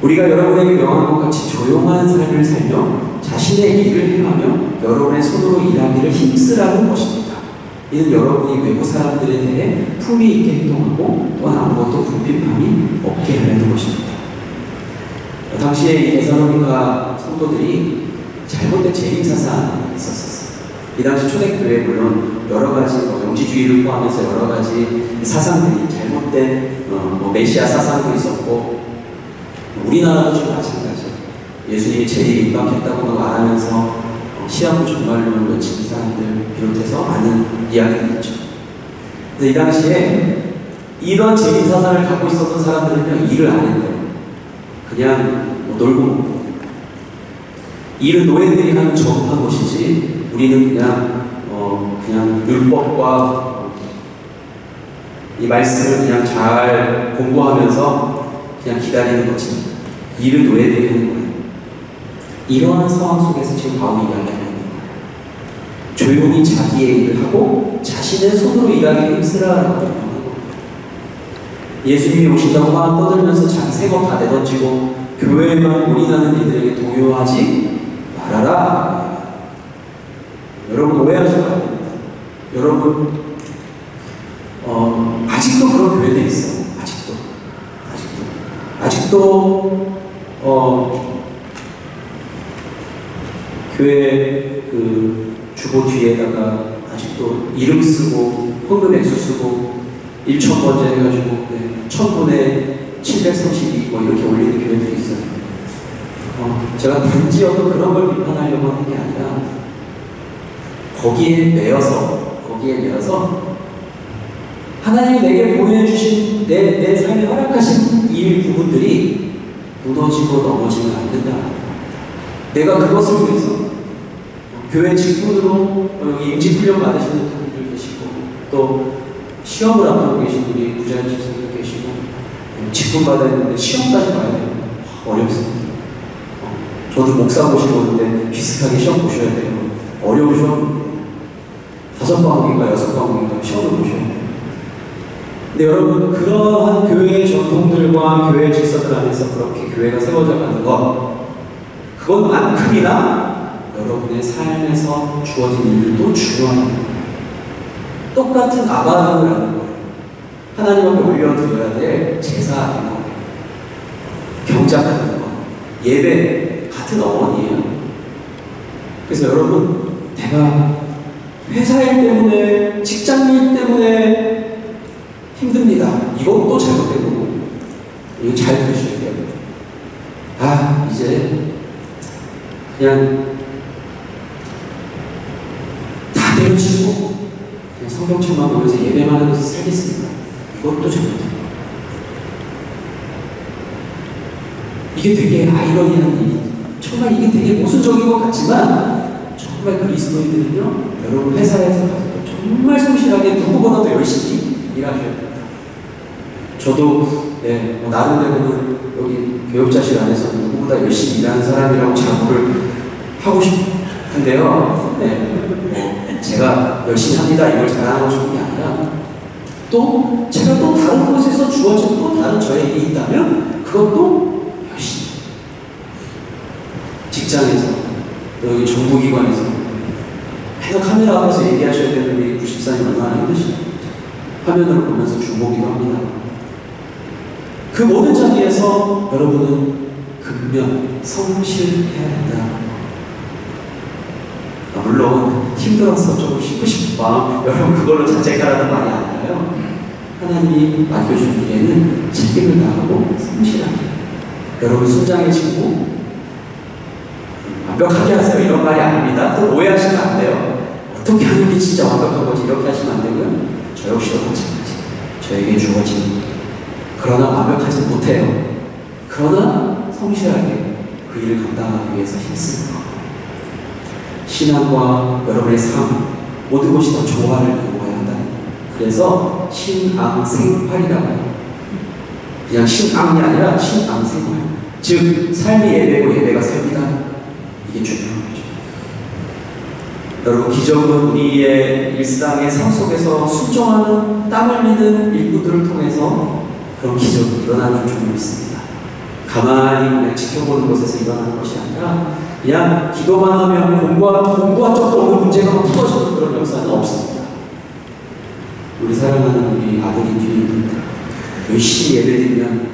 [SPEAKER 4] 우리가 여러분에게 명한 것 같이 조용한 삶을 살며 자신의 일을 행하며 여러분의 손으로 일하기를 힘쓰라는 것입니다. 이는 여러분이 외부 사람들에 대해 품위 있게 행동하고 또한 아무것도 불필함이 없게 하려는 것입니다. 당시에 이 데살로니가 성도들이 잘못된 재림사상이 있었어요. 이 당시 초대교회 물론 여러 가지 영지주의를 포함해서 여러 가지 사상들이 잘못된 메시아 사상도 있었고 우리나라도 지금 마찬가지예요. 예수님이 재림이 임박했다고 말하면서 시한부 종말론을 외치는 사람들 비롯해서 많은 이야기가 있죠. 근데 이 당시에 이런 재림 사상을 갖고 있었던 사람들은요 일을 안 했대요. 그냥 놀고 먹고. 일은 노예들이 하는 저급한 것이지 우리는 그냥 율법과 이 말씀을 그냥 잘 공부하면서 그냥 기다리는 거지. 일을 노예들이 하는 거예요. 이러한 상황 속에서 지금 바울이 이야기하는 거예요. 조용히 자기의 일을 하고 자신의 손으로 일하기를 힘쓰라라고 하는 거예요. 예수님이 오신다고 막 떠들면서 자기 새거 다 내던지고 교회에만 올인하는 이들에게 동요하지 말아라. 여러분 오해하시면 안 됩니다. 여러분 아직도 그런 교회들이 있어요. 아직도 교회 그 주보 뒤에다가 아직도 이름 쓰고 헌금 액수 쓰고 1,000번째 해가지고 1,000분에 732 이렇게 올리는 교회들이 있어요. 제가 단지 어떤 그런 걸 비판하려고 하는 게 아니라 거기에 매여서 하나님이 내게 보내주신 내 삶에 허락하신 이 부분들이 무너지고 넘어지면 안 된다. 내가 그것을 위해서 교회 직분으로 여기 임직훈련 받으시는 분들 계시고 또 시험을 앞두고 계신 분이 부자연 집사님 계시고 직분 받아야 되는데 시험까지 봐야 돼요. 어렵습니다. 저도 목사 모시고 오는데 비슷하게 시험 보셔야 돼요. 어려운 시험 5과목인가 6과목인가 시험을 보셔야 돼요. 근데 여러분 그러한 교회의 전통들과 교회의 질서들 안에서 그렇게 교회가 세워져 가는 것 그것만큼이나 여러분의 삶에서 주어진 일들도 중요합니다. 똑같은 아바람을 하는 거예요. 하나님 앞에 올려드려야 될 제사하는 거예요. 경작하는 거, 예배 같은 어머니예요. 그래서 여러분 내가 회사일 때문에 직장일 때문에 힘듭니다. 이것도 잘못된 거고 이거 잘 들으셔야 돼요. 이제 그냥 다 때려치고 그냥 성경책만 보면서 예배만 하면서 살겠습니다. 이것도 잘못된 거예요. 이게 되게 아이러니한 일이 정말 이게 되게 모순적인 것 같지만 정말 그리스도인들은요 여러분 회사에서 가서 정말 성실하게 누구보다도 열심히 일하셔야 됩니다. 저도 나름대로는 여기 교육자실 안에서 누구보다 열심히 일하는 사람이라고 자부를 하고 싶은데요. 제가 열심히 합니다 이걸 자랑하고 싶은 게 아니라 또 제가 또 다른 곳에서 주어진 또 다른 저의 일이 있다면 그것도 열심히 직장에서 또 여기 정부기관에서 계속 카메라 앞에서 얘기하셔야 되는 우리 94님 얼마나 힘드시죠? 화면으로 보면서 중보기도 합니다. 그 모든 자리에서 여러분은 근면, 성실해야 된다. 물론 힘들어서 조금 쉬고 싶은 마음, 여러분 그걸로 자책하라는 말이 아니라요. 하나님이 맡겨주기에는 책임을 다하고 성실하게 여러분 순장해지고 완벽하게 하세요 이런 말이 아닙니다. 또 오해하시면 안 돼요. 어떻게 하는 게 진짜 완벽한 거지 이렇게 하시면 안 되고요. 저 역시도 마찬가지. 저에게 주어진 그러나 완벽하지 못해요. 그러나 성실하게 그 일을 감당하기 위해서 힘쓰는 것. 신앙과 여러분의 삶 모든 것이 다 조화를 이루어야 한다. 그래서 신앙생활이라고 해요. 그냥 신앙이 아니라 신앙생활. 즉 삶이 예배고 예배가 삶이다. 이게 중요한 거죠. 여러분 기적은 우리의 일상의 삶 속에서 순종하는 땀 흘리는 일부들을 통해서 그런 기적이 일어나는 줄 믿습니다. 가만히 그냥 지켜보는 것에서 일어나는 것이 아니라 그냥 기도만 하면 공부한 적도 없는 문제가 막 풀어지는 그런 역사는 없습니다. 우리 사랑하는 우리 아들이 뒤에 있는데 열심히 예배드리면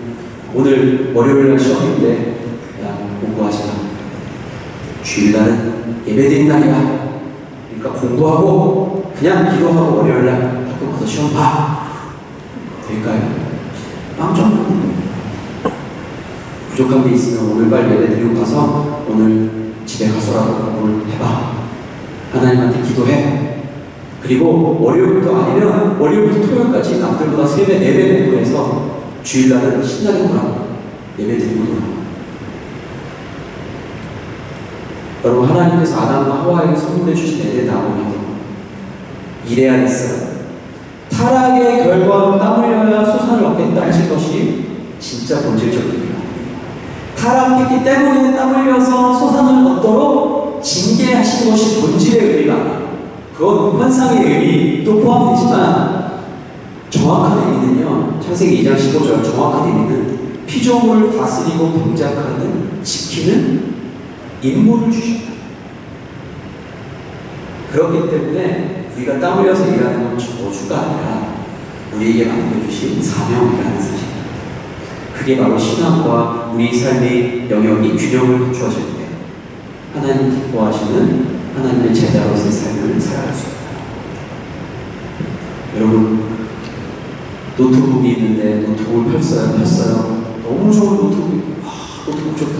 [SPEAKER 4] 오늘 월요일날 시험인데 그냥 공부하지 마. 주일날은 예배드린 날이야. 그러니까 공부하고 그냥 기도하고 월요일날 학교 가서 시험 봐. 될까요? 빵점 부족한 게 있으면 오늘 빨리 예배드리고 가서 오늘 집에 가서라도 공부를 해봐. 하나님한테 기도해. 그리고 월요일부터 아니면 월요일부터 토요일까지 남들보다 3배, 4배 공부해서 주일날은 신나게 놀아. 예배드리고 놀아. 여러분 하나님께서 아담과 하와에게 선물해 주신 에덴 나무입니다. 이래야겠어요. 타락의 결과로 땀 흘려야 소산을 얻겠다 하실 것이 진짜 본질적입니다. 타락했기 때문에 땀 흘려서 소산을 얻도록 징계하신 것이 본질의 의미가 그건 환상의 의미도 포함되지만 정확한 의미는요. 창세기 2장 15절 정확한 의미는 피조물을 다스리고 병작하는 지키는 임무를 주신다. 그렇기 때문에 우리가 땀 흘려서 일하는 건 저주가 아니라 우리에게 맡겨주신 사명이라는 사실입니다. 그게 바로 신앙과 우리 삶의 영역이 균형을 갖추어질 때 하나님 기뻐하시는 하나님의 제자로서의 삶을 살아갈 수 있다. 여러분 노트북이 있는데 노트북을 폈어요. 너무 좋은 노트북이 와 노트북 좋다.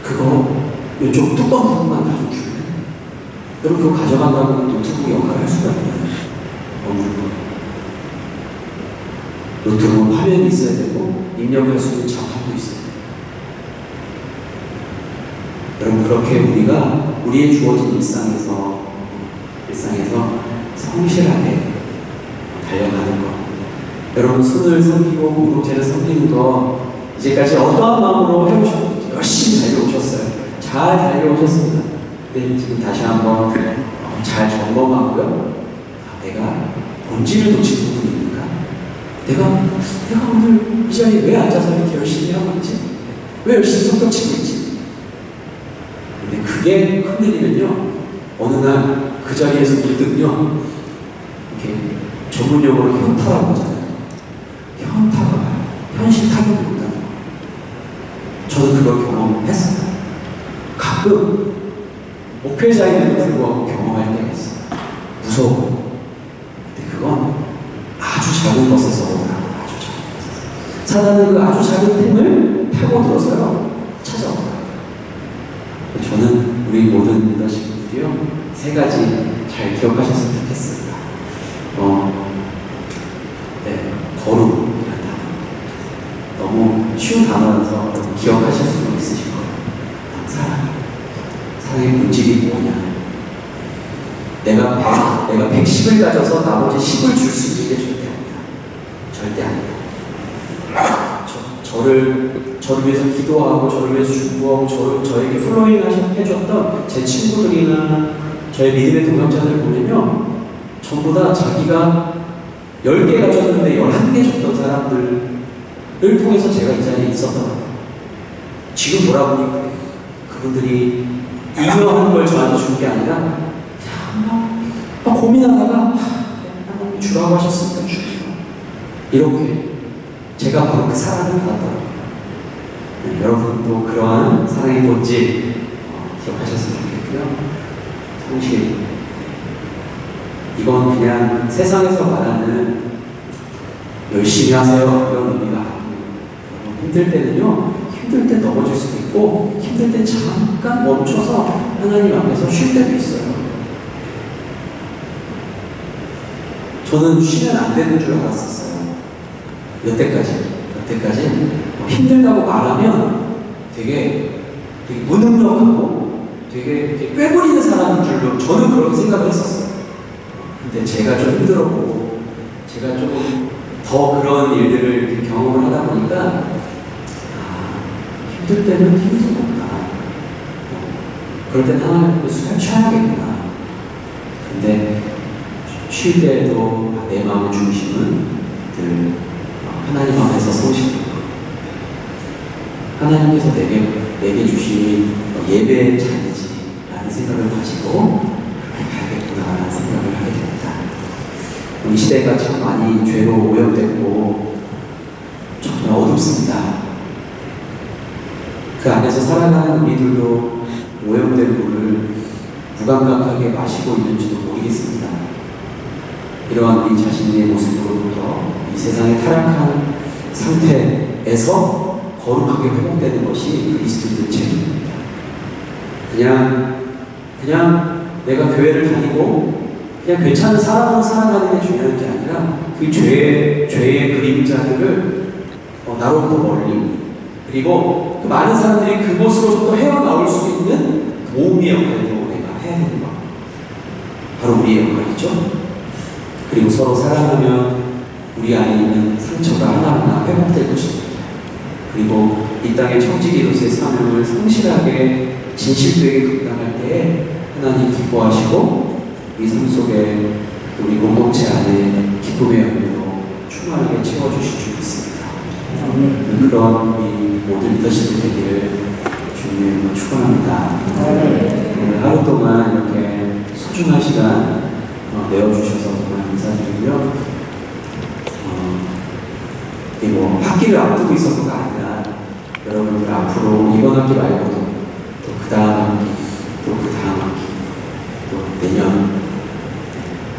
[SPEAKER 4] 그거 이쪽 뚜껑 부분만 가져주면 여러분 그거 가져간다고 노트북 역할을 할 수가 있나요? 노트북은 화면이 있어야 되고 입력할 수 있는 장판도 있어요. 여러분 그렇게 우리가 우리의 주어진 일상에서 성실하게 달려가는 것. 여러분 순을 섬기고 공동체를 섬기는 거 이제까지 어떠한 마음으로 해오셨는지 열심히 달려오셨어요. 잘 달려오셨습니다. 근데 지금 다시 한번 잘 점검하고요. 내가 본질을 놓친 부분이 있는가? 내가 오늘 이 자리에 왜 앉아서 이렇게 열심히 하고 있지? 왜 열심히 손뼉 치고 있지? 근데 그게 흔들리면요. 어느 날 그 자리에서 문득요. 이렇게 전문용어로 현타라고 하잖아요. 현타가 와요. 현실 타격이 온다는 거예요. 저는 그걸 경험했어요. 가끔 목회자임에도 불구하고 경험할 때가 있어요. 무서워요. 근데 그건 아주 작은 것에서 오더라고요. 아주 작은 것에서. 사단은 그 아주 작은 틈을 파고 들어서요. 찾아오더라고요. 저는 우리 모든 리더십들이요. 3가지 잘 기억하셨으면 좋겠습니다. 거룩이라는 단어. 너무 쉬운 단어라서 기억하실 수는 있으실 거예요. 사랑의 본질이 뭐냐? 내가 110을 가져서 나머지 10을 줄 수 있는 게 절대 아니다. 절대 아니다. 저를 위해서 기도하고 저를 위해서 중보하고 저에게 플로잉 해줬던 제 친구들이나 저의 믿음의 동역자들 보면요, 전부 다 자기가 10개 가졌는데 11개 줬던 사람들을 통해서 제가 이 자리에 있었더라고요. 지금 돌아보니 그분들이 이명한 걸 저한테 준 게 아니라 그냥 막 고민하다가 하나님이 주라고 하셨으니까 주세요. 이렇게 제가 바로 그 사랑을 받았더라고요. 네, 여러분도 그러한 사랑의 본질 기억하셨으면 좋겠고요. 성실, 이건 그냥 세상에서 말하는 열심히 하세요 이런 의미가 아니에요. 힘들 때는요, 힘들 때 넘어질 수도 있고 힘들 때 잠깐 멈춰서 하나님 앞에서 쉴 때도 있어요. 저는 쉬면 안 되는 줄 알았었어요. 여태까지 힘들다고 말하면 되게 무능력하고 되게 꾀부리는 사람인 줄로 저는 그렇게 생각을 했었어요. 근데 제가 좀 힘들었고 제가 좀 더 그런 일들을 경험을 하다 보니까 힘들 때는 힘들구나. 그럴 땐 하나님께 숨을 쉬어야겠구나. 근데 쉴 때에도 내 마음의 중심은 늘 하나님 앞에서 성실하고 하나님께서 내게 주신 예배의 자리지라는 생각을 가지고 그렇게 가야겠구나라는 생각을 하게 됩니다. 이 시대가 참 많이 죄로 오염됐고 정말 어둡습니다. 그 안에서 살아가는 우리들도 오염된 물을 무감각하게 마시고 있는지도 모르겠습니다. 이러한 우리 자신의 모습으로부터 이 세상의 타락한 상태에서 거룩하게 회복되는 것이 그리스도인의 책임입니다. 그냥 내가 교회를 다니고 그냥 괜찮은 사람으로 살아가는 게 중요한 게 아니라 그 죄의 그림자들을 나로부터 멀리, 그리고 그 많은 사람들이 그곳으로부터 헤어나올 수 있는 도움의 역할을 내가 해야 되는 것, 바로 우리의 역할이죠. 그리고 서로 사랑하면 우리 안에 있는 상처가 하나하나 회복될 것입니다. 그리고 이 땅의 청지기로서의 사명을 성실하게 진실되게 감당할 때에 하나님 기뻐하시고 우리 삶 속에 우리 공동체 안에 기쁨의 열매로 충만하게 채워주실 줄 믿습니다. 그런 우리 모든 리더십이 되기를 주님으로 축원합니다. 오늘 하루 동안 이렇게 소중한 시간 내어주셔서 정말 감사드리고요. 뭐 학기를 앞두고 있어서가 아니라 여러분들 앞으로 이번 학기 말고도 또 그 다음 학기, 또 그 다음 학기, 또 내년,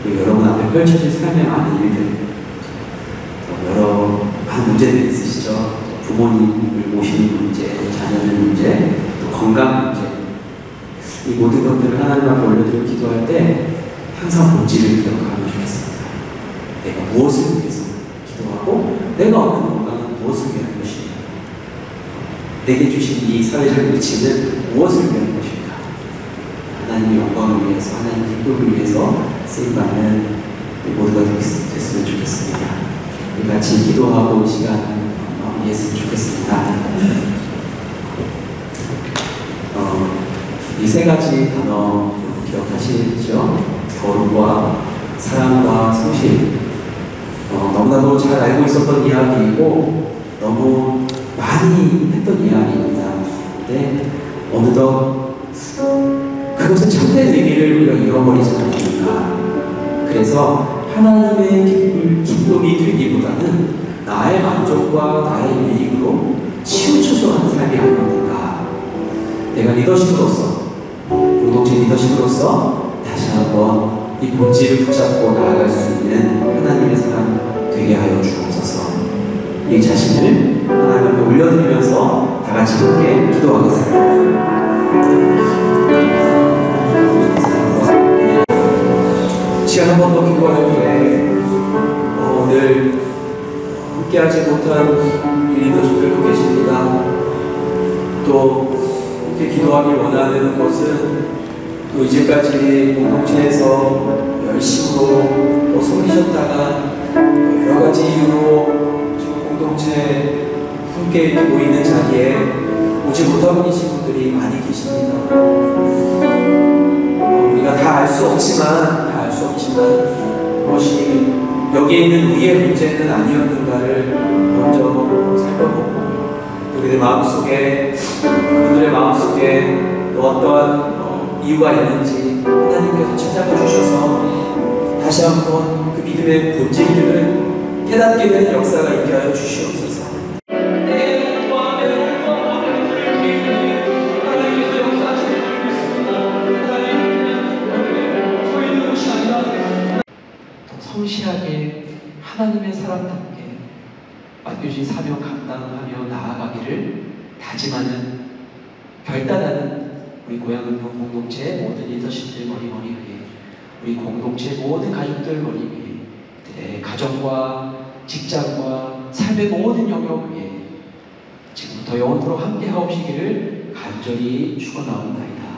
[SPEAKER 4] 그리고 여러분 앞에 펼쳐질 삶의 많은 일들, 또 여러 많은 문제들이 있으시죠. 부모님을 모시는 문제, 자녀들 문제, 또 건강 문제, 이 모든 것들을 하나님 앞에 올려드리고 기도할 때 항상 본질을 기억하면 좋겠습니다. 내가 무엇을 위해서 기도하고 내가 얻는 건강은 무엇을 위한 것인가? 내게 주신 이 사회적 위치는 무엇을 위한 것인가? 하나님의 영광을 위해서, 하나님의 기쁨을 위해서 쓰임받는 모두가 됐으면 좋겠습니다. 같이 기도하고 시간 마무리했으면 좋겠습니다. 이 세 가지 단어 기억하시죠? 거룩과 사랑과 성실. 너무나도 잘 알고 있었던 이야기이고 너무 많이 했던 이야기입니다. 근데 어느덧 그것의 참된 의미를 우리가 잃어버리지 않습니까? 그래서 하나님의 기쁨이 되기보다는 나의 만족과 나의 유익으로 치우쳐져 하는 삶이 아닙니까? 내가 리더십으로서, 공동체 리더십으로서 다시 한번 이 본질을 붙잡고 나아갈 수 있는 하나님의 사람 되게 하여 주옵소서. 이 자신을 하나님 앞에 올려드리면서 다 같이 함께 기도하겠습니다. 시간 한 번 더 기도할 때 늘 함께하지 못한 리더십들도 계십니다. 또 함께 기도하기 원하는 것은 또 이제까지 공동체에서 열심으로 또 섬기셨다가 여러 가지 이유로 지금 공동체 함께 이렇게 모이는 자리에 오지 못하고 계신 분들이 많이 계십니다. 우리가 다 알 수 없지만 그것이 여기에 있는 우리의 문제는 아니었는가를 먼저 살펴보고 그들의 마음속에 어떠한 이유가 있는지 하나님께서 찾아가 주셔서 다시 한번 그 믿음의 본질들을 깨닫게 되는 역사가 있게 하여 주시옵소서.
[SPEAKER 3] 성실하게 하나님의 사람답게 맡겨진 사명 감당하며 나아가기를 다짐하는 결단하는 우리 고향은평 공동체 모든 리더십들 머리머리 위에 우리 공동체 모든 가족들 머리 위에 그들의 가정과 직장과 삶의 모든 영역 위에 지금부터 영원토록 함께 하옵시기를 간절히 축원하옵나이다.